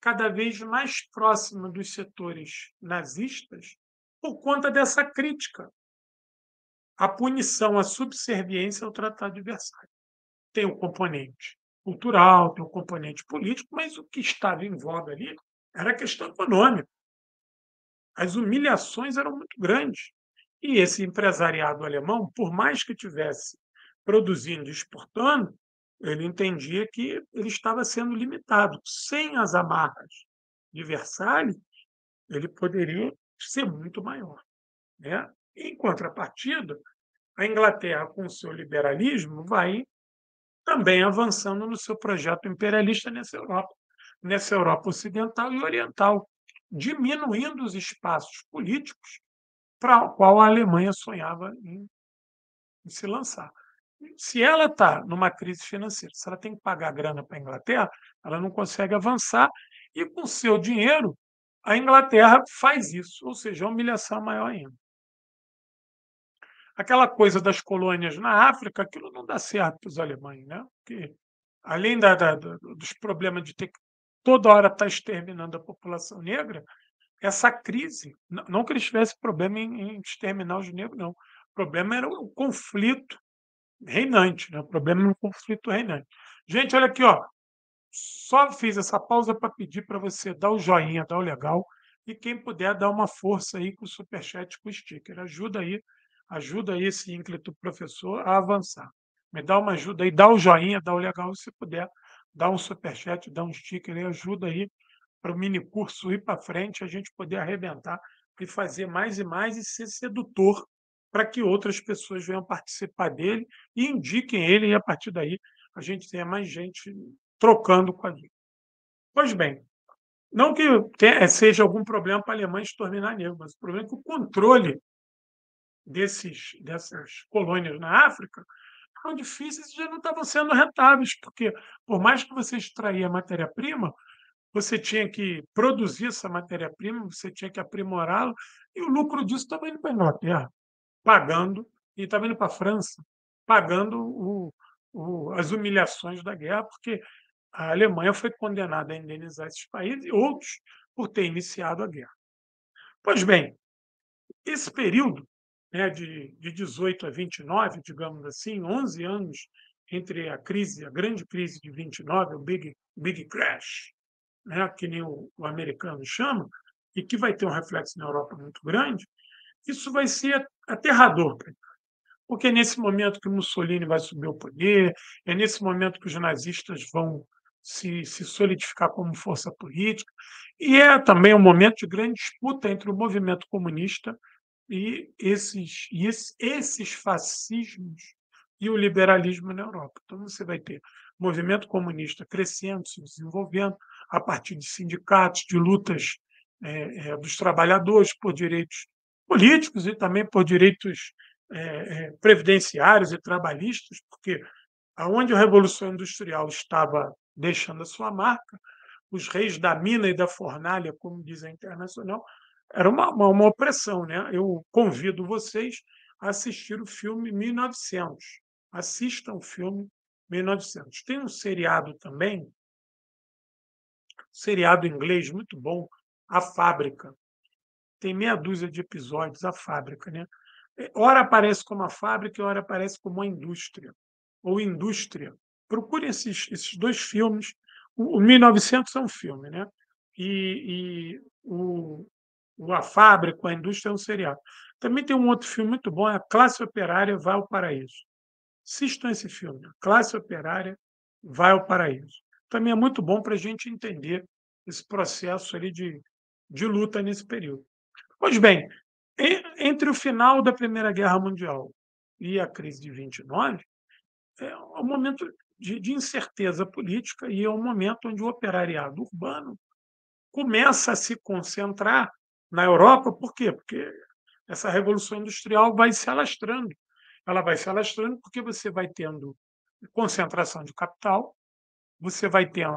cada vez mais próximo dos setores nazistas por conta dessa crítica à punição, à subserviência ao Tratado de Versalhes. Tem o componente cultural, tem o componente político, mas o que estava em voga ali era a questão econômica. As humilhações eram muito grandes. E esse empresariado alemão, por mais que tivesse produzindo e exportando, ele entendia que ele estava sendo limitado. Sem as amarras de Versalhes, ele poderia ser muito maior. Né? Em contrapartida, a Inglaterra, com o seu liberalismo, vai também avançando no seu projeto imperialista nessa Europa ocidental e oriental, diminuindo os espaços políticos para o qual a Alemanha sonhava em se lançar. Se ela está numa crise financeira, se ela tem que pagar grana para a Inglaterra, ela não consegue avançar e, com seu dinheiro, a Inglaterra faz isso, ou seja, a humilhação maior ainda. Aquela coisa das colônias na África, aquilo não dá certo para os alemães, né? Porque, além dos problemas de ter que toda hora estar exterminando a população negra, essa crise, não que eles tivessem problema em exterminar os negros, não. O problema era o conflito reinante, né? O problema era o conflito reinante. Gente, olha aqui, ó. Só fiz essa pausa para pedir para você dar o joinha, dar o legal, e quem puder dar uma força aí com o superchat, com o sticker. Ajuda aí esse ínclito professor a avançar. Me dá uma ajuda aí, dá o joinha, dá o legal, se puder, dá um superchat, dá um sticker aí, ajuda aí para o mini curso ir para frente, a gente poder arrebentar e fazer mais e mais e ser sedutor para que outras pessoas venham participar dele e indiquem ele, e a partir daí a gente tenha mais gente trocando com a gente. Pois bem, não que seja algum problema para a Alemanha exterminar negros, mas o problema é que o controle dessas colônias na África estavam difíceis e já não estavam sendo rentáveis, porque por mais que você extraía matéria-prima, você tinha que produzir essa matéria-prima, você tinha que aprimorá-la, e o lucro disso estava indo para a Inglaterra, pagando, e estava indo para a França, pagando as humilhações da guerra, porque a Alemanha foi condenada a indenizar esses países e outros por ter iniciado a guerra. Pois bem, esse período, né, de 18 a 29, digamos assim, 11 anos entre a grande crise de 29, o Big Crash, né, que nem o americano chama, e que vai ter um reflexo na Europa muito grande, isso vai ser aterrador, porque é nesse momento que o Mussolini vai subir ao poder, é nesse momento que os nazistas vão se solidificar como força política, e é também um momento de grande disputa entre o movimento comunista e esses fascismos e o liberalismo na Europa. Então, você vai ter movimento comunista crescendo, se desenvolvendo, a partir de sindicatos, de lutas dos trabalhadores por direitos políticos e também por direitos previdenciários e trabalhistas, porque aonde a Revolução Industrial estava deixando a sua marca, os reis da mina e da fornalha, como diz a Internacional, era uma opressão. Né? Eu convido vocês a assistir o filme 1900. Assistam o filme 1900. Tem um seriado também, seriado inglês muito bom, A Fábrica. Tem meia dúzia de episódios, A Fábrica. Né? Ora aparece como a fábrica, ora aparece como a indústria, ou indústria. Procure esses dois filmes. O 1900 é um filme, né? E A Fábrica, a Indústria é um seriado. Também tem um outro filme muito bom, é A Classe Operária Vai ao Paraíso. Assistam esse filme, A Classe Operária Vai ao Paraíso. Também é muito bom para a gente entender esse processo ali de luta nesse período. Pois bem, entre o final da Primeira Guerra Mundial e a crise de 29, é um momento de incerteza política e é um momento onde o operariado urbano começa a se concentrar na Europa. Por quê? Porque essa revolução industrial vai se alastrando. Ela vai se alastrando porque você vai tendo concentração de capital, você vai ter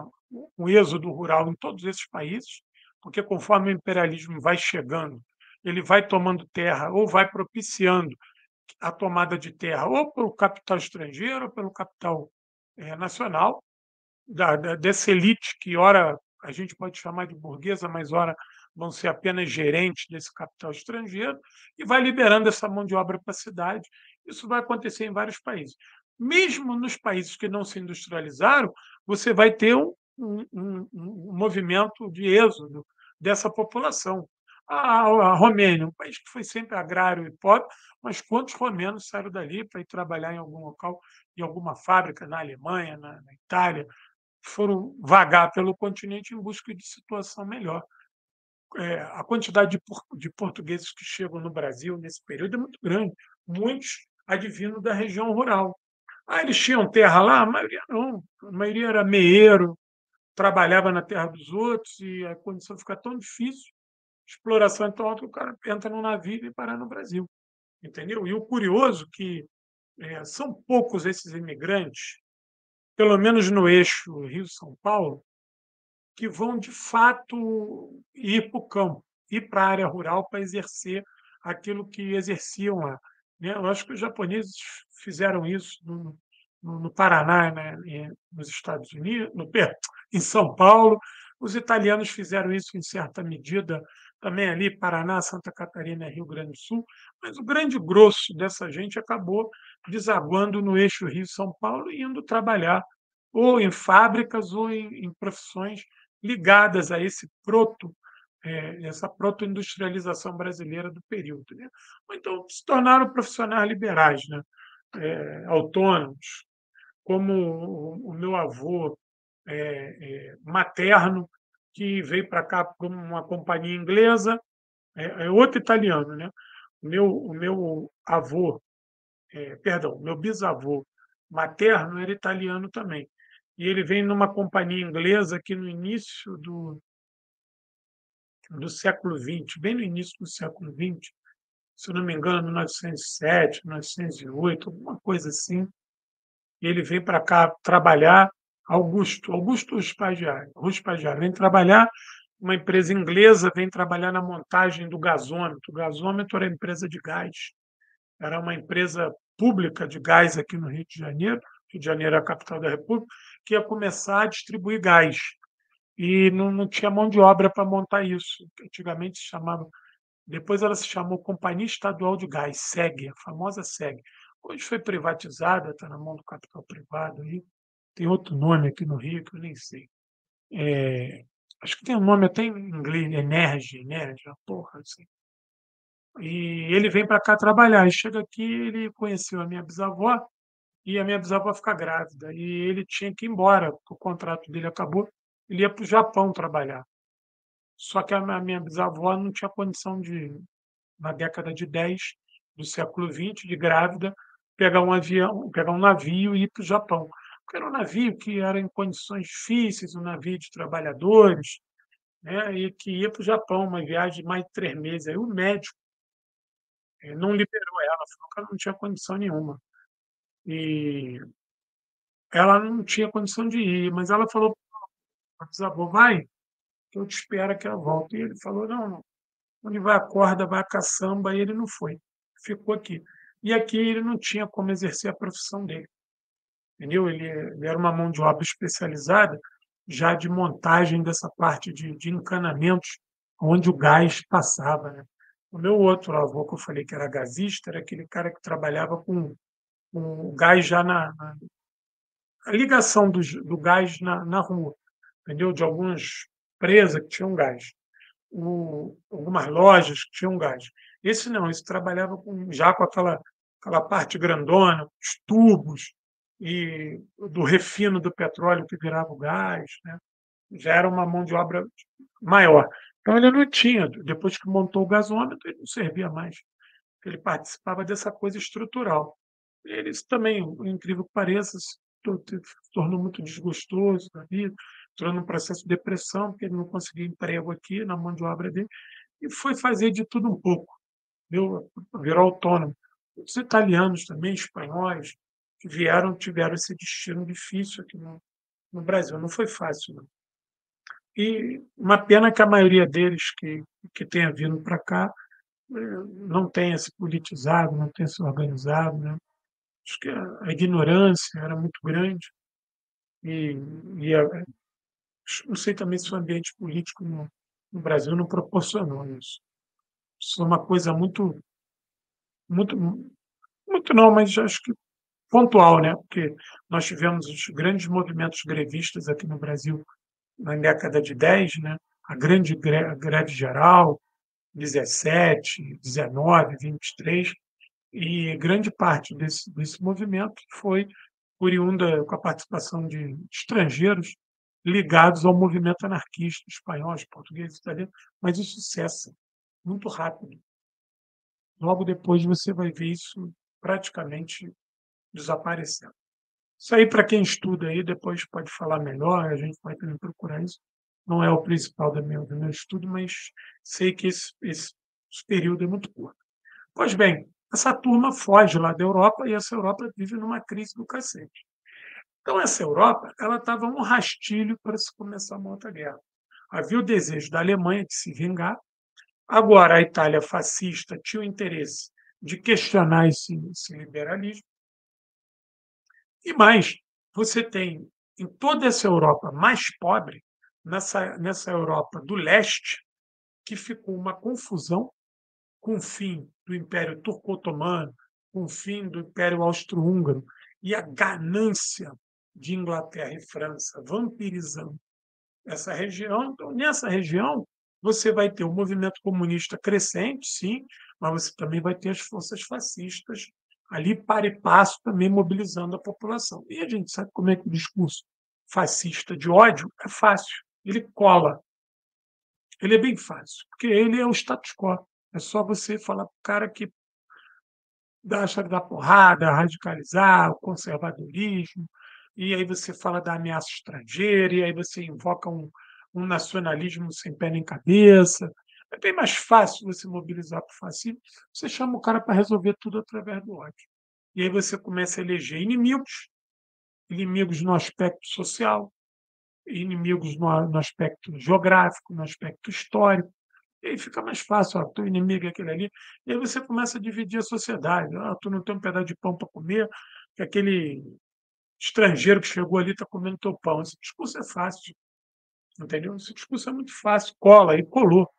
um êxodo rural em todos esses países, porque conforme o imperialismo vai chegando, ele vai tomando terra ou vai propiciando a tomada de terra ou pelo capital estrangeiro ou pelo capital nacional, dessa elite que, ora, a gente pode chamar de burguesa, mas, ora, vão ser apenas gerentes desse capital estrangeiro, e vai liberando essa mão de obra para a cidade. Isso vai acontecer em vários países. Mesmo nos países que não se industrializaram, você vai ter um movimento de êxodo dessa população. A Romênia, um país que foi sempre agrário e pobre, mas quantos romenos saíram dali para ir trabalhar em algum local, em alguma fábrica na Alemanha, na Itália, foram vagar pelo continente em busca de situação melhor. A quantidade de portugueses que chegam no Brasil nesse período é muito grande, muitos advindo da região rural. Eles tinham terra lá? A maioria não. A maioria era meeiro, trabalhava na terra dos outros e a condição fica tão difícil, exploração é tão alta que o cara entra num navio e vem parar no Brasil. Entendeu? E o curioso é que são poucos esses imigrantes, pelo menos no eixo Rio-São Paulo, que vão de fato ir para o campo, ir para a área rural para exercer aquilo que exerciam lá. Né? Eu acho que os japoneses fizeram isso no Paraná, né? Nos Estados Unidos, em São Paulo. Os italianos fizeram isso em certa medida também ali, Paraná, Santa Catarina e Rio Grande do Sul, mas o grande grosso dessa gente acabou desaguando no eixo Rio-São Paulo e indo trabalhar ou em fábricas ou em profissões ligadas a essa proto-industrialização brasileira do período. Né? Ou então se tornaram profissionais liberais, né? Autônomos, como o meu avô materno, que veio para cá por uma companhia inglesa, outro italiano. Né? O meu avô, perdão, meu bisavô materno era italiano também. E ele vem numa companhia inglesa que no início do século XX, bem no início do século XX, se eu não me engano, 1907, 1908, alguma coisa assim. ele vem para cá trabalhar, Augusto Ruspagiari, vem trabalhar uma empresa inglesa, vem trabalhar na montagem do gasômetro. O gasômetro era empresa de gás, era uma empresa pública de gás aqui no Rio de Janeiro. Rio de Janeiro é a capital da República, que ia começar a distribuir gás. E não tinha mão de obra para montar isso. Antigamente se chamava, depois ela se chamou Companhia Estadual de Gás, SEG, a famosa SEG. Hoje foi privatizada, está na mão do capital privado aí. Tem outro nome aqui no Rio que eu nem sei. Acho que tem um nome até em inglês, Energia, porra, assim. E ele vem para cá trabalhar. E chega aqui, ele conheceu a minha bisavó e a minha bisavó fica grávida. E ele tinha que ir embora, porque o contrato dele acabou. Ele ia para o Japão trabalhar. Só que a minha bisavó não tinha condição de, na década de 10 do século XX, de grávida, pegar um avião, pegar um navio e ir para o Japão. Porque era um navio que era em condições difíceis, um navio de trabalhadores, né, e que ia para o Japão, uma viagem de mais de 3 meses. Aí o médico não liberou ela, falou que ela não tinha condição nenhuma. E ela não tinha condição de ir, mas ela falou para o bisavô, vai, que eu te espero que ela volte. E ele falou, não, não. Onde vai a corda, vai a caçamba, e ele não foi. Ficou aqui. E aqui ele não tinha como exercer a profissão dele. Entendeu? Ele era uma mão de obra especializada já de montagem dessa parte de encanamentos onde o gás passava. Né? O meu outro avô, que eu falei que era gasista, era aquele cara que trabalhava com o gás já a ligação do gás na rua, entendeu? De algumas presas que tinham gás, algumas lojas que tinham gás. Esse não, esse trabalhava já com aquela parte grandona, os tubos, e do refino do petróleo que virava o gás, né? Já era uma mão de obra maior. Então ele não tinha, depois que montou o gasômetro, ele não servia mais. Ele participava dessa coisa estrutural. Ele também, incrível que pareça, se tornou muito desgostoso da vida, entrou num processo de depressão, porque ele não conseguia emprego aqui na mão de obra dele, e foi fazer de tudo um pouco, viu? Virou autônomo. Os italianos também, espanhóis, que vieram, tiveram esse destino difícil aqui no Brasil. Não foi fácil, não. E uma pena que a maioria deles que tenha vindo para cá não tenha se politizado, não tenha se organizado, né? Acho que a ignorância era muito grande e, e não sei também se o ambiente político no Brasil não proporcionou isso. Isso é uma coisa muito, muito não, mas acho que pontual, né? Porque nós tivemos os grandes movimentos grevistas aqui no Brasil na década de 10, né? A grande greve geral, 17, 19, 23, e grande parte desse movimento foi oriunda com a participação de estrangeiros ligados ao movimento anarquista, espanhóis, portugueses, italianos, mas isso cessa muito rápido. Logo depois você vai ver isso praticamente desaparecendo. Isso aí, para quem estuda aí, depois pode falar melhor, a gente vai também procurar isso. Não é o principal do meu estudo, mas sei que esse período é muito curto. Pois bem, essa turma foge lá da Europa e essa Europa vive numa crise do cacete. Então, essa Europa ela estava um rastilho para se começar uma outra guerra. Havia o desejo da Alemanha de se vingar. Agora, a Itália fascista tinha o interesse de questionar esse liberalismo. E mais, você tem em toda essa Europa mais pobre, nessa Europa do leste, que ficou uma confusão com o fim do Império Turco-Otomano, com o fim do Império Austro-Húngaro e a ganância de Inglaterra e França vampirizando essa região. Então, nessa região, você vai ter o movimento comunista crescente, sim, mas você também vai ter as forças fascistas ali para e passo também mobilizando a população. E a gente sabe como é que o discurso fascista de ódio é fácil, ele cola, ele é bem fácil, porque ele é o status quo. É só você falar para o cara que acha da porrada, radicalizar, o conservadorismo, e aí você fala da ameaça estrangeira, e aí você invoca um nacionalismo sem pé nem cabeça. É bem mais fácil você mobilizar para o fascismo. Você chama o cara para resolver tudo através do ódio. E aí você começa a eleger inimigos, inimigos no aspecto social, inimigos no aspecto geográfico, no aspecto histórico. E aí fica mais fácil, ó, teu inimigo é aquele ali. E aí você começa a dividir a sociedade. Ah, tu não tem um pedaço de pão para comer, que aquele estrangeiro que chegou ali está comendo teu pão. Esse discurso é fácil, entendeu? Esse discurso é muito fácil, cola e colou,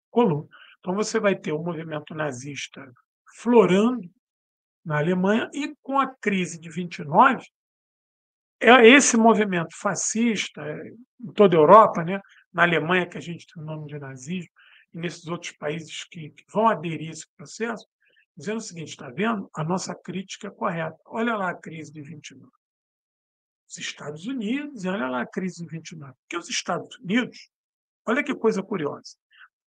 colou. Então você vai ter o movimento nazista florando na Alemanha e com a crise de 29, esse movimento fascista em toda a Europa, né? Na Alemanha, que a gente tem o nome de nazismo, e nesses outros países que vão aderir a esse processo, dizendo o seguinte: está vendo? A nossa crítica é correta. Olha lá a crise de 29. Os Estados Unidos, e olha lá a crise de 29. Porque os Estados Unidos, olha que coisa curiosa,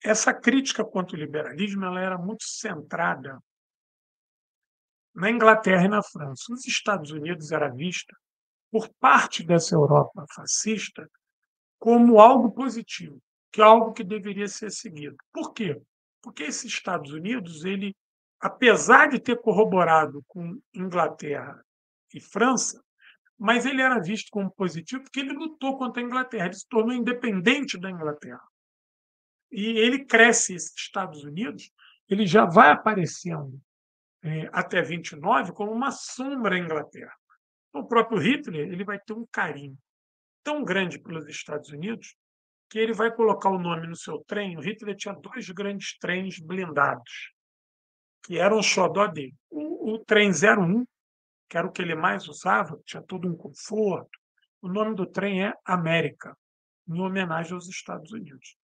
essa crítica contra o liberalismo ela era muito centrada na Inglaterra e na França. Os Estados Unidos era vista por parte dessa Europa fascista como algo positivo, que é algo que deveria ser seguido. Por quê? Porque esses Estados Unidos, ele, apesar de ter corroborado com Inglaterra e França, mas ele era visto como positivo porque ele lutou contra a Inglaterra, ele se tornou independente da Inglaterra. E ele cresce, esses Estados Unidos, ele já vai aparecendo até 29 como uma sombra à Inglaterra. O próprio Hitler ele vai ter um carinho tão grande pelos Estados Unidos que ele vai colocar o nome no seu trem. O Hitler tinha dois grandes trens blindados, que eram o xodó dele. O trem 01, que era o que ele mais usava, tinha todo um conforto. O nome do trem é América, em homenagem aos Estados Unidos.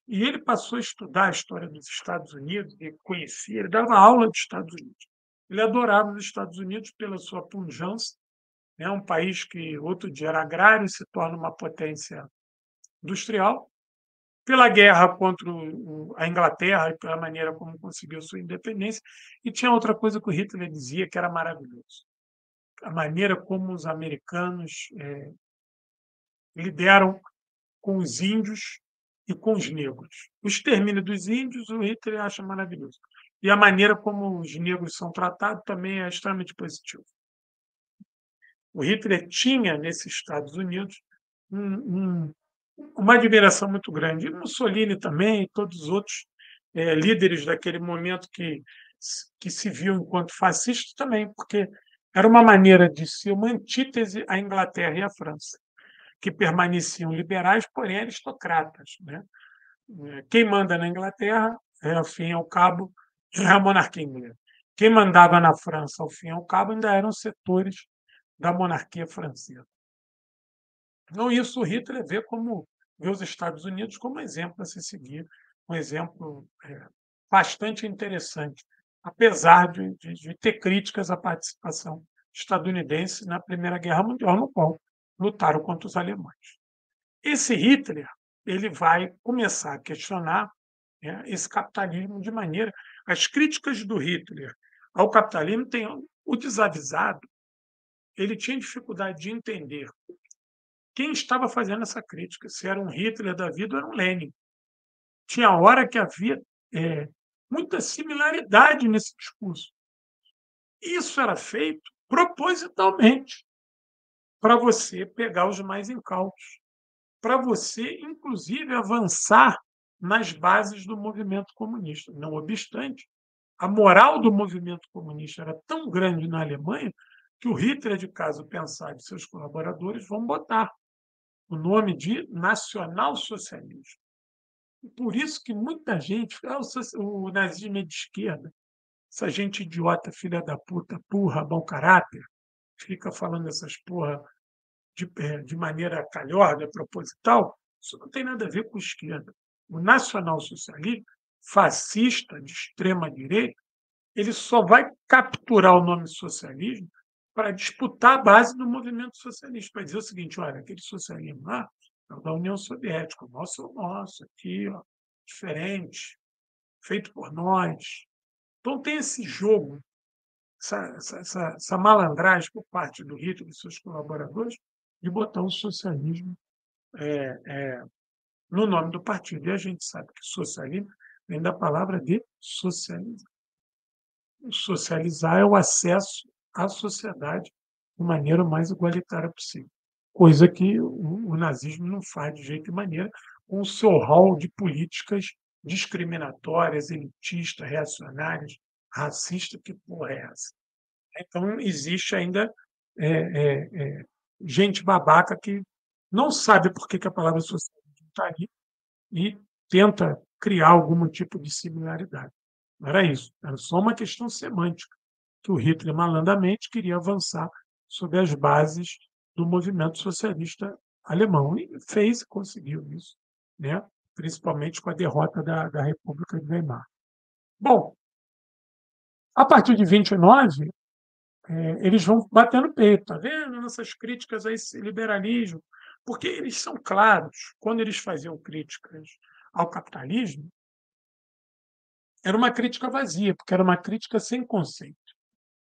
E ele passou a estudar a história dos Estados Unidos, e conhecia, ele dava aula dos Estados Unidos. Ele adorava os Estados Unidos pela sua pujança, né? Um país que outro dia era agrário se torna uma potência industrial, pela guerra contra a Inglaterra e pela maneira como conseguiu sua independência. E tinha outra coisa que o Hitler dizia que era maravilhoso: a maneira como os americanos lideram com os índios e com os negros. O extermínio dos índios, o Hitler acha maravilhoso. E a maneira como os negros são tratados também é extremamente positiva. O Hitler tinha, nesses Estados Unidos, uma admiração muito grande. E Mussolini também, e todos os outros líderes daquele momento que se viu enquanto fascistas também, porque era uma maneira de ser uma antítese à Inglaterra e à França, que permaneciam liberais, porém aristocratas, né? Quem manda na Inglaterra, ao fim e ao cabo, é a monarquia inglesa. Quem mandava na França, ao fim e ao cabo, ainda eram setores da monarquia francesa. Então, isso o Hitler vê os Estados Unidos como exemplo a se seguir, um exemplo bastante interessante, apesar de ter críticas à participação estadunidense na Primeira Guerra Mundial, no qual lutaram contra os alemães. Esse Hitler ele vai começar a questionar, né, esse capitalismo de maneira. As críticas do Hitler ao capitalismo têm o desavisado, ele tinha dificuldade de entender quem estava fazendo essa crítica, se era um Hitler da vida ou era um Lenin. Tinha hora que havia muita similaridade nesse discurso. Isso era feito propositalmente para você pegar os mais incautos, para você, inclusive, avançar nas bases do movimento comunista. Não obstante, a moral do movimento comunista era tão grande na Alemanha que o Hitler, de caso pensar de seus colaboradores, vão botar o nome de nacional-socialismo. Por isso que muita gente, o nazismo é de esquerda, essa gente idiota, filha da puta, burra, mau caráter, fica falando essas porra de maneira calhorda, proposital, isso não tem nada a ver com esquerda. O nacional-socialismo, fascista, de extrema-direita, ele só vai capturar o nome socialismo para disputar a base do movimento socialista, para dizer o seguinte: olha, aquele socialismo lá é o da União Soviética, o nosso é o nosso, aqui, ó, diferente, feito por nós. Então tem esse jogo, essa malandragem por parte do Hitler e seus colaboradores de botar o socialismo no nome do partido. E a gente sabe que socialismo vem da palavra de socializar. Socializar é o acesso à sociedade de maneira mais igualitária possível, coisa que o nazismo não faz de jeito e maneira, com o seu rol de políticas discriminatórias, elitistas, reacionárias, racistas, que porra é essa? Então existe ainda, gente babaca que não sabe por que que a palavra socialismo está ali e tenta criar algum tipo de similaridade. Não era isso, era só uma questão semântica, que o Hitler malandamente queria avançar sobre as bases do movimento socialista alemão. E fez e conseguiu isso, né? Principalmente com a derrota da República de Weimar. Bom, a partir de 29, eles vão bater no peito, tá vendo? Nossas críticas a esse liberalismo, porque eles são claros, quando eles faziam críticas ao capitalismo, era uma crítica vazia, porque era uma crítica sem conceito.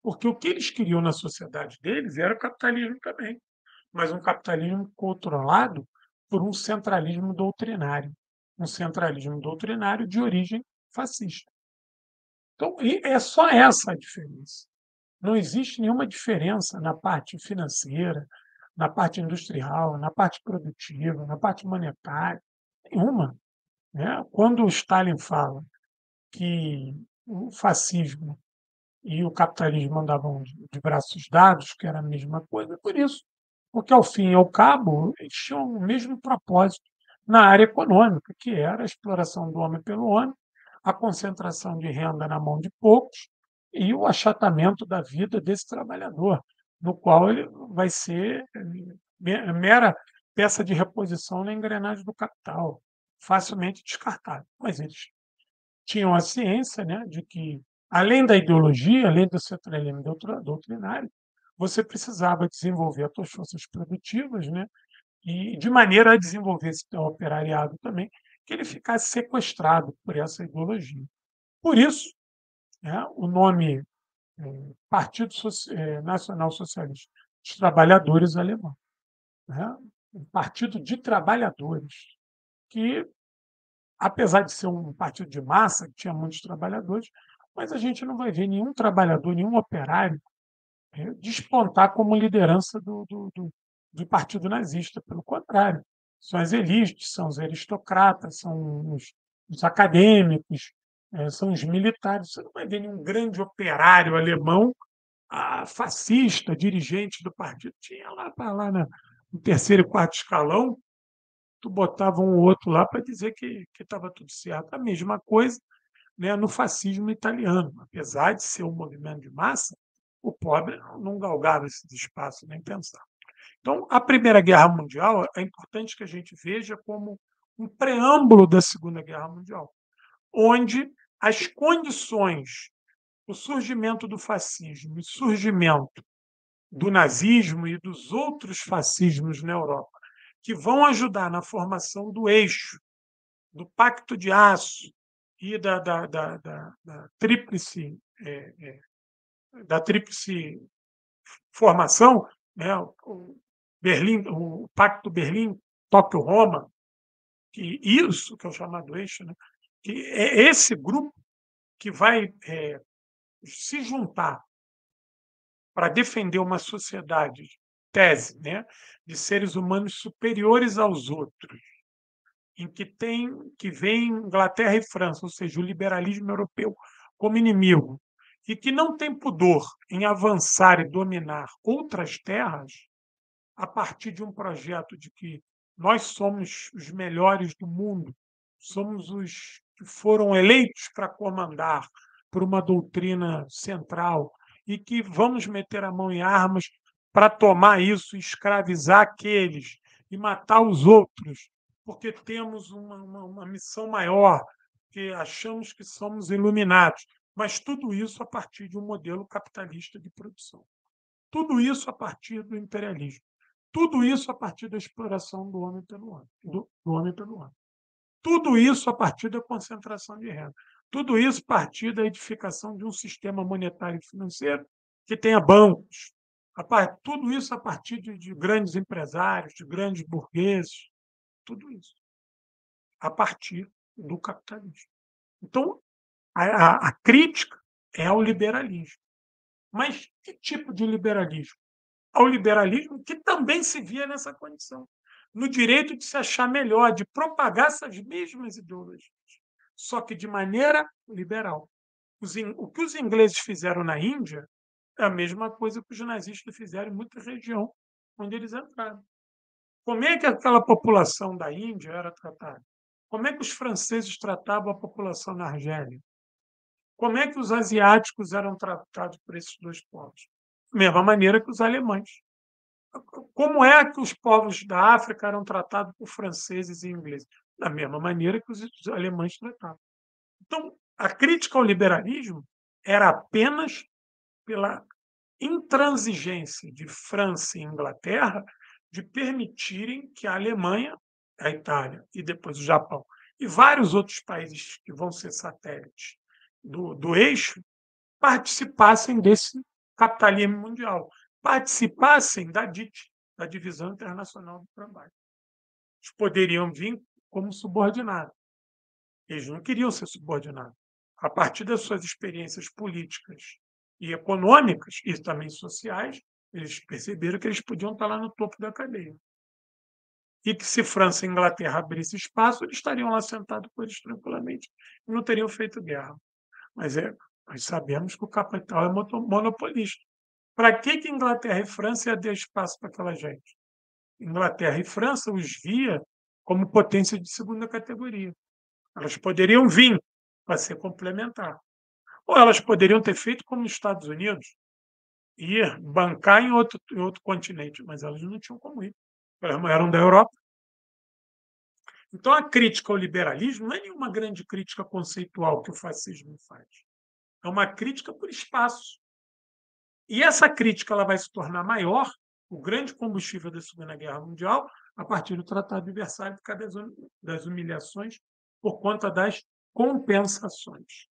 Porque o que eles queriam na sociedade deles era o capitalismo também, mas um capitalismo controlado por um centralismo doutrinário de origem fascista. Então, e é só essa a diferença. Não existe nenhuma diferença na parte financeira, na parte industrial, na parte produtiva, na parte monetária, nenhuma. Né? Quando o Stalin fala que o fascismo e o capitalismo andavam de braços dados, que era a mesma coisa, por isso. Porque, ao fim e ao cabo, eles tinham o mesmo propósito na área econômica, que era a exploração do homem pelo homem, a concentração de renda na mão de poucos e o achatamento da vida desse trabalhador, no qual ele vai ser mera peça de reposição na engrenagem do capital, facilmente descartável. Mas eles tinham a ciência, né, de que, além da ideologia, além do centralismo doutrinário, você precisava desenvolver as suas forças produtivas, né, e de maneira a desenvolver esse operariado também, que ele ficasse sequestrado por essa ideologia. Por isso, né, o nome Partido Nacional Socialista dos Trabalhadores Alemão, né, um partido de trabalhadores, que apesar de ser um partido de massa, que tinha muitos trabalhadores, mas a gente não vai ver nenhum trabalhador, nenhum operário despontar como liderança do partido nazista. Pelo contrário, são as elites, são os aristocratas, são os acadêmicos, são os militares. Você não vai ver nenhum grande operário alemão fascista, dirigente do partido. Tinha lá no terceiro e quarto escalão, tu botava um ou outro lá para dizer que estava tudo certo. A mesma coisa, né, no fascismo italiano. Apesar de ser um movimento de massa, o pobre não galgava esses espaços, nem pensar. Então, a Primeira Guerra Mundial é importante que a gente veja como um preâmbulo da Segunda Guerra Mundial, onde as condições, o surgimento do fascismo, o surgimento do nazismo e dos outros fascismos na Europa, que vão ajudar na formação do eixo, do Pacto de Aço e da tríplice, da tríplice formação, né? O Pacto Berlim, Tóquio, Roma, que isso que é o chamado eixo, né? Que é esse grupo que vai se juntar para defender uma sociedade, tese, né, de seres humanos superiores aos outros, em que vem Inglaterra e França, ou seja, o liberalismo europeu como inimigo, e que não tem pudor em avançar e dominar outras terras a partir de um projeto de que nós somos os melhores do mundo, somos os que foram eleitos para comandar por uma doutrina central e que vamos meter a mão em armas para tomar isso, escravizar aqueles e matar os outros, porque temos uma missão maior, que achamos que somos iluminados. Mas tudo isso a partir de um modelo capitalista de produção. Tudo isso a partir do imperialismo. Tudo isso a partir da exploração do homem pelo homem. Do homem pelo homem. Tudo isso a partir da concentração de renda. Tudo isso a partir da edificação de um sistema monetário e financeiro que tenha bancos. Tudo isso a partir de grandes empresários, de grandes burgueses. Tudo isso a partir do capitalismo. Então, a crítica é ao liberalismo. Mas que tipo de liberalismo? ao liberalismo, que também se via nessa condição, no direito de se achar melhor, de propagar essas mesmas ideologias, só que de maneira liberal. O que os ingleses fizeram na Índia é a mesma coisa que os nazistas fizeram em muita região onde eles entraram. Como é que aquela população da Índia era tratada? Como é que os franceses tratavam a população na Argélia? Como é que os asiáticos eram tratados por esses dois povos? Da mesma maneira que os alemães. Como é que os povos da África eram tratados por franceses e ingleses? Da mesma maneira que os alemães tratavam. Então, a crítica ao liberalismo era apenas pela intransigência de França e Inglaterra de permitirem que a Alemanha, a Itália e depois o Japão e vários outros países que vão ser satélites do eixo participassem desse capitalismo mundial, participassem da DIT, da Divisão Internacional do Trabalho. Eles poderiam vir como subordinados. Eles não queriam ser subordinados. A partir das suas experiências políticas e econômicas, e também sociais, eles perceberam que eles podiam estar lá no topo da cadeia. E que se França e Inglaterra abrissem espaço, eles estariam lá sentados com eles tranquilamente e não teriam feito guerra. Mas nós sabemos que o capital é monopolista. Para que Inglaterra e França iam dar espaço para aquela gente? Inglaterra e França os via como potência de segunda categoria. Elas poderiam vir para ser complementar. Ou elas poderiam ter feito como os Estados Unidos, ir bancar em outro continente, mas elas não tinham como ir. Elas eram da Europa. Então, a crítica ao liberalismo não é nenhuma grande crítica conceitual que o fascismo faz. É uma crítica por espaço. E essa crítica ela vai se tornar maior, o grande combustível da Segunda Guerra Mundial, a partir do Tratado de Versalhes, por causa das humilhações, por conta das compensações.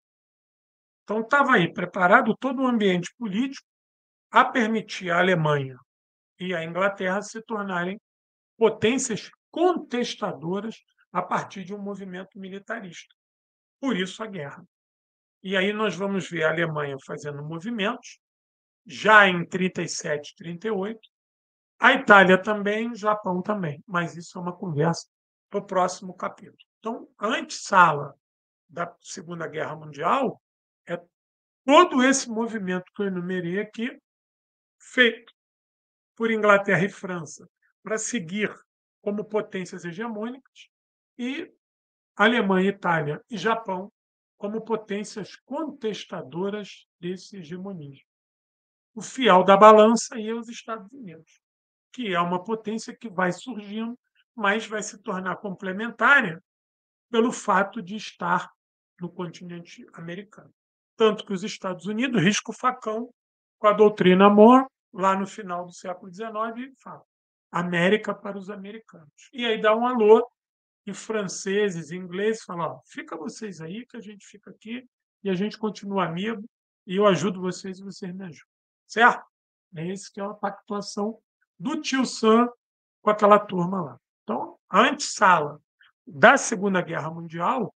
Então, estava aí preparado todo o ambiente político a permitir a Alemanha e a Inglaterra se tornarem potências contestadoras a partir de um movimento militarista. Por isso a guerra. E aí nós vamos ver a Alemanha fazendo movimentos, já em 37, 38, a Itália também, o Japão também, mas isso é uma conversa para o próximo capítulo. Então, a antessala da Segunda Guerra Mundial é todo esse movimento que eu enumerei aqui, feito por Inglaterra e França para seguir como potências hegemônicas, e Alemanha, Itália e Japão como potências contestadoras desse hegemonismo. O fiel da balança ia os Estados Unidos, que é uma potência que vai surgindo, mas vai se tornar complementária pelo fato de estar no continente americano. Tanto que os Estados Unidos risca o facão com a doutrina Monroe, lá no final do século XIX, e fala América para os americanos. E aí dá um alô, e franceses e ingleses falam, ó, fica vocês aí, que a gente fica aqui, e a gente continua amigo, e eu ajudo vocês e vocês me ajudam. Certo? É esse que é a pactuação do tio Sam com aquela turma lá. Então, a antessala da Segunda Guerra Mundial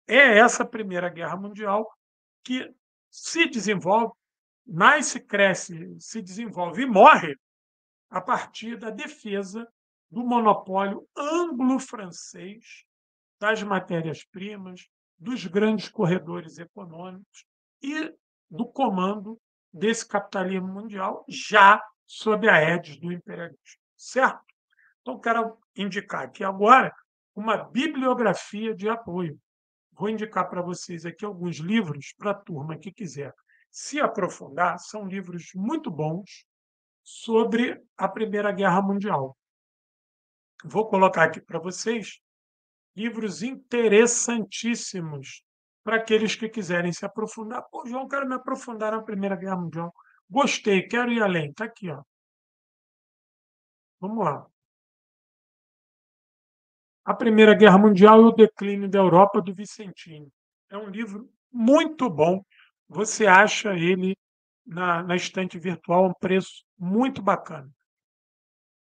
é essa Primeira Guerra Mundial que se desenvolve, nasce, cresce, se desenvolve e morre a partir da defesa do monopólio anglo-francês das matérias-primas, dos grandes corredores econômicos e do comando desse capitalismo mundial já sob a égide do imperialismo. Certo? Então, quero indicar aqui agora uma bibliografia de apoio. Vou indicar para vocês aqui alguns livros para a turma que quiser se aprofundar. São livros muito bons sobre a Primeira Guerra Mundial. Vou colocar aqui para vocês livros interessantíssimos para aqueles que quiserem se aprofundar. Pô, João, quero me aprofundar na Primeira Guerra Mundial. Gostei, quero ir além. Está aqui, ó. Vamos lá. A Primeira Guerra Mundial e o Declínio da Europa, do Vicentini. É um livro muito bom. Você acha ele na estante virtual a um preço muito bacana.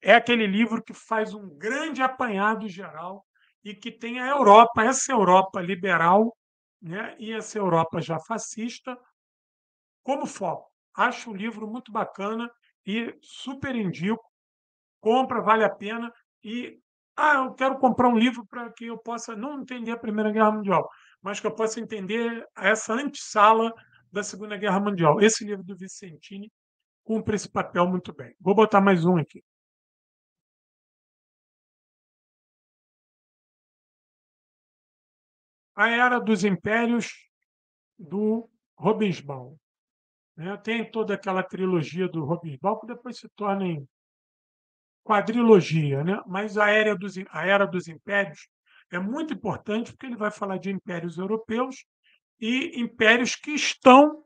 É aquele livro que faz um grande apanhado geral e que tem a Europa, essa Europa liberal, né, e essa Europa já fascista, como foco. Acho um livro muito bacana e super indico, compra, vale a pena. E, eu quero comprar um livro para que eu possa não entender a Primeira Guerra Mundial, mas que eu possa entender essa antessala da Segunda Guerra Mundial. Esse livro do Vicentini cumpre esse papel muito bem. Vou botar mais um aqui. A Era dos Impérios, do Hobsbawm, né? Tem toda aquela trilogia do Hobsbawm, que depois se torna em quadrilogia, né? Mas a Era dos Impérios é muito importante porque ele vai falar de impérios europeus e impérios que estão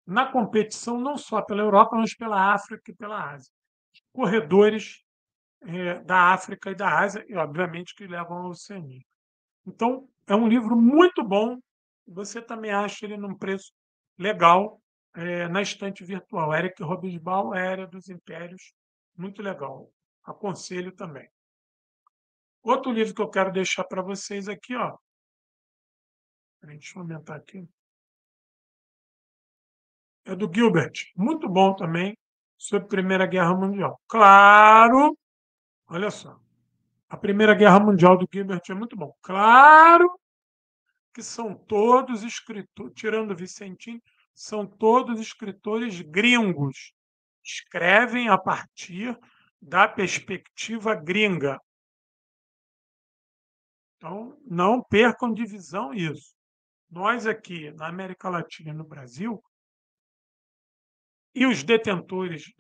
na competição não só pela Europa, mas pela África e pela Ásia. Corredores da África e da Ásia, e obviamente que levam à Oceania. Então, é um livro muito bom. Você também acha ele num preço legal na estante virtual. Eric Hobsbawm, A Era dos Impérios, muito legal. Aconselho também. Outro livro que eu quero deixar para vocês aqui, ó. Deixa eu aumentar aqui. É do Gilbert. Muito bom também, sobre a Primeira Guerra Mundial. Claro, olha só. A Primeira Guerra Mundial do Gilbert é muito bom. Claro que são todos escritores, tirando Vicentino, são todos escritores gringos. Escrevem a partir da perspectiva gringa. Então, não percam de visão isso. Nós aqui, na América Latina e no Brasil, e os detentores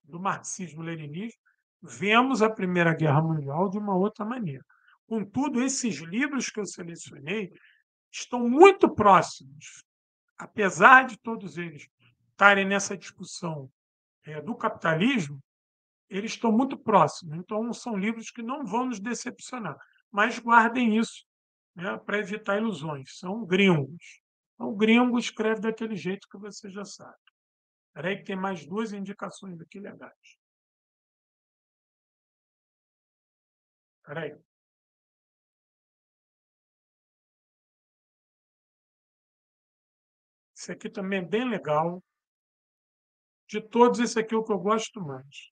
do marxismo-leninismo, vemos a Primeira Guerra Mundial de uma outra maneira. Contudo, esses livros que eu selecionei estão muito próximos, apesar de todos eles estarem nessa discussão do capitalismo, eles estão muito próximos. Então, são livros que não vão nos decepcionar. Mas guardem isso, né, para evitar ilusões. São gringos. Então, o gringo escreve daquele jeito que você já sabe. Espera aí que tem mais duas indicações aqui legais. Espera aí. Esse aqui também é bem legal. De todos, esse aqui é o que eu gosto mais.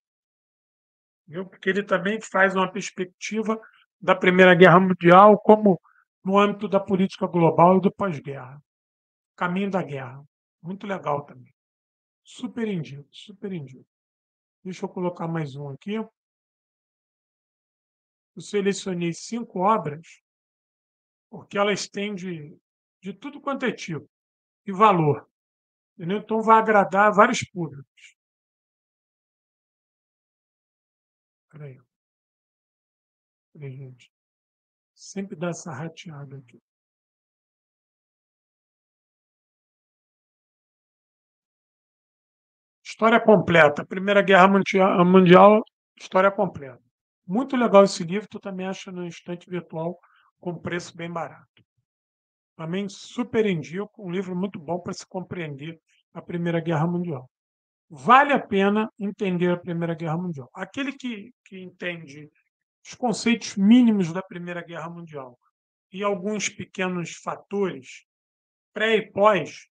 Viu? Porque ele também faz uma perspectiva da Primeira Guerra Mundial como no âmbito da política global e do pós-guerra. Caminho da Guerra. Muito legal também. Super indico, super indico. Deixa eu colocar mais um aqui. Eu selecionei 5 obras, porque elas têm de tudo quanto é tipo e valor. Entendeu? Então vai agradar a vários públicos. Espera aí. Peraí, gente. Sempre dá essa rateada aqui. História completa. Primeira Guerra Mundial, história completa. Muito legal esse livro. Tu também acha no estante virtual com preço bem barato. Também super indico. Um livro muito bom para se compreender a Primeira Guerra Mundial. Vale a pena entender a Primeira Guerra Mundial. Aquele que entende os conceitos mínimos da Primeira Guerra Mundial e alguns pequenos fatores pré e pós,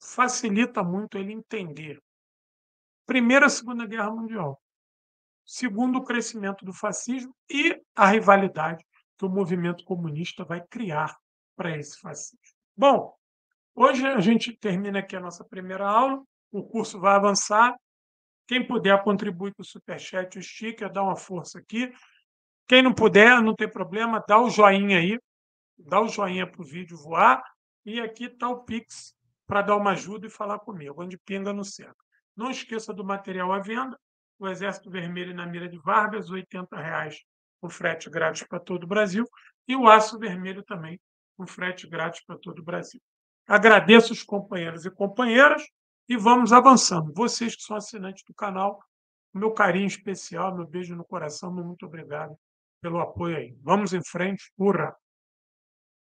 facilita muito ele entender. Primeiro, a Segunda Guerra Mundial. Segundo, o crescimento do fascismo e a rivalidade que o movimento comunista vai criar para esse fascismo. Bom, hoje a gente termina aqui a nossa primeira aula, o curso vai avançar. Quem puder contribuir com o Superchat, o sticker, dá uma força aqui. Quem não puder, não tem problema, dá o joinha aí, dá o joinha para o vídeo voar. E aqui está o Pix para dar uma ajuda e falar comigo, onde pinga no centro. Não esqueça do material à venda, o Exército Vermelho na Mira de Vargas, R$ 80 com frete grátis para todo o Brasil, e o Aço Vermelho também, com frete grátis para todo o Brasil. Agradeço os companheiros e companheiras e vamos avançando. Vocês que são assinantes do canal, meu carinho especial, meu beijo no coração, muito obrigado pelo apoio aí. Vamos em frente, hurra!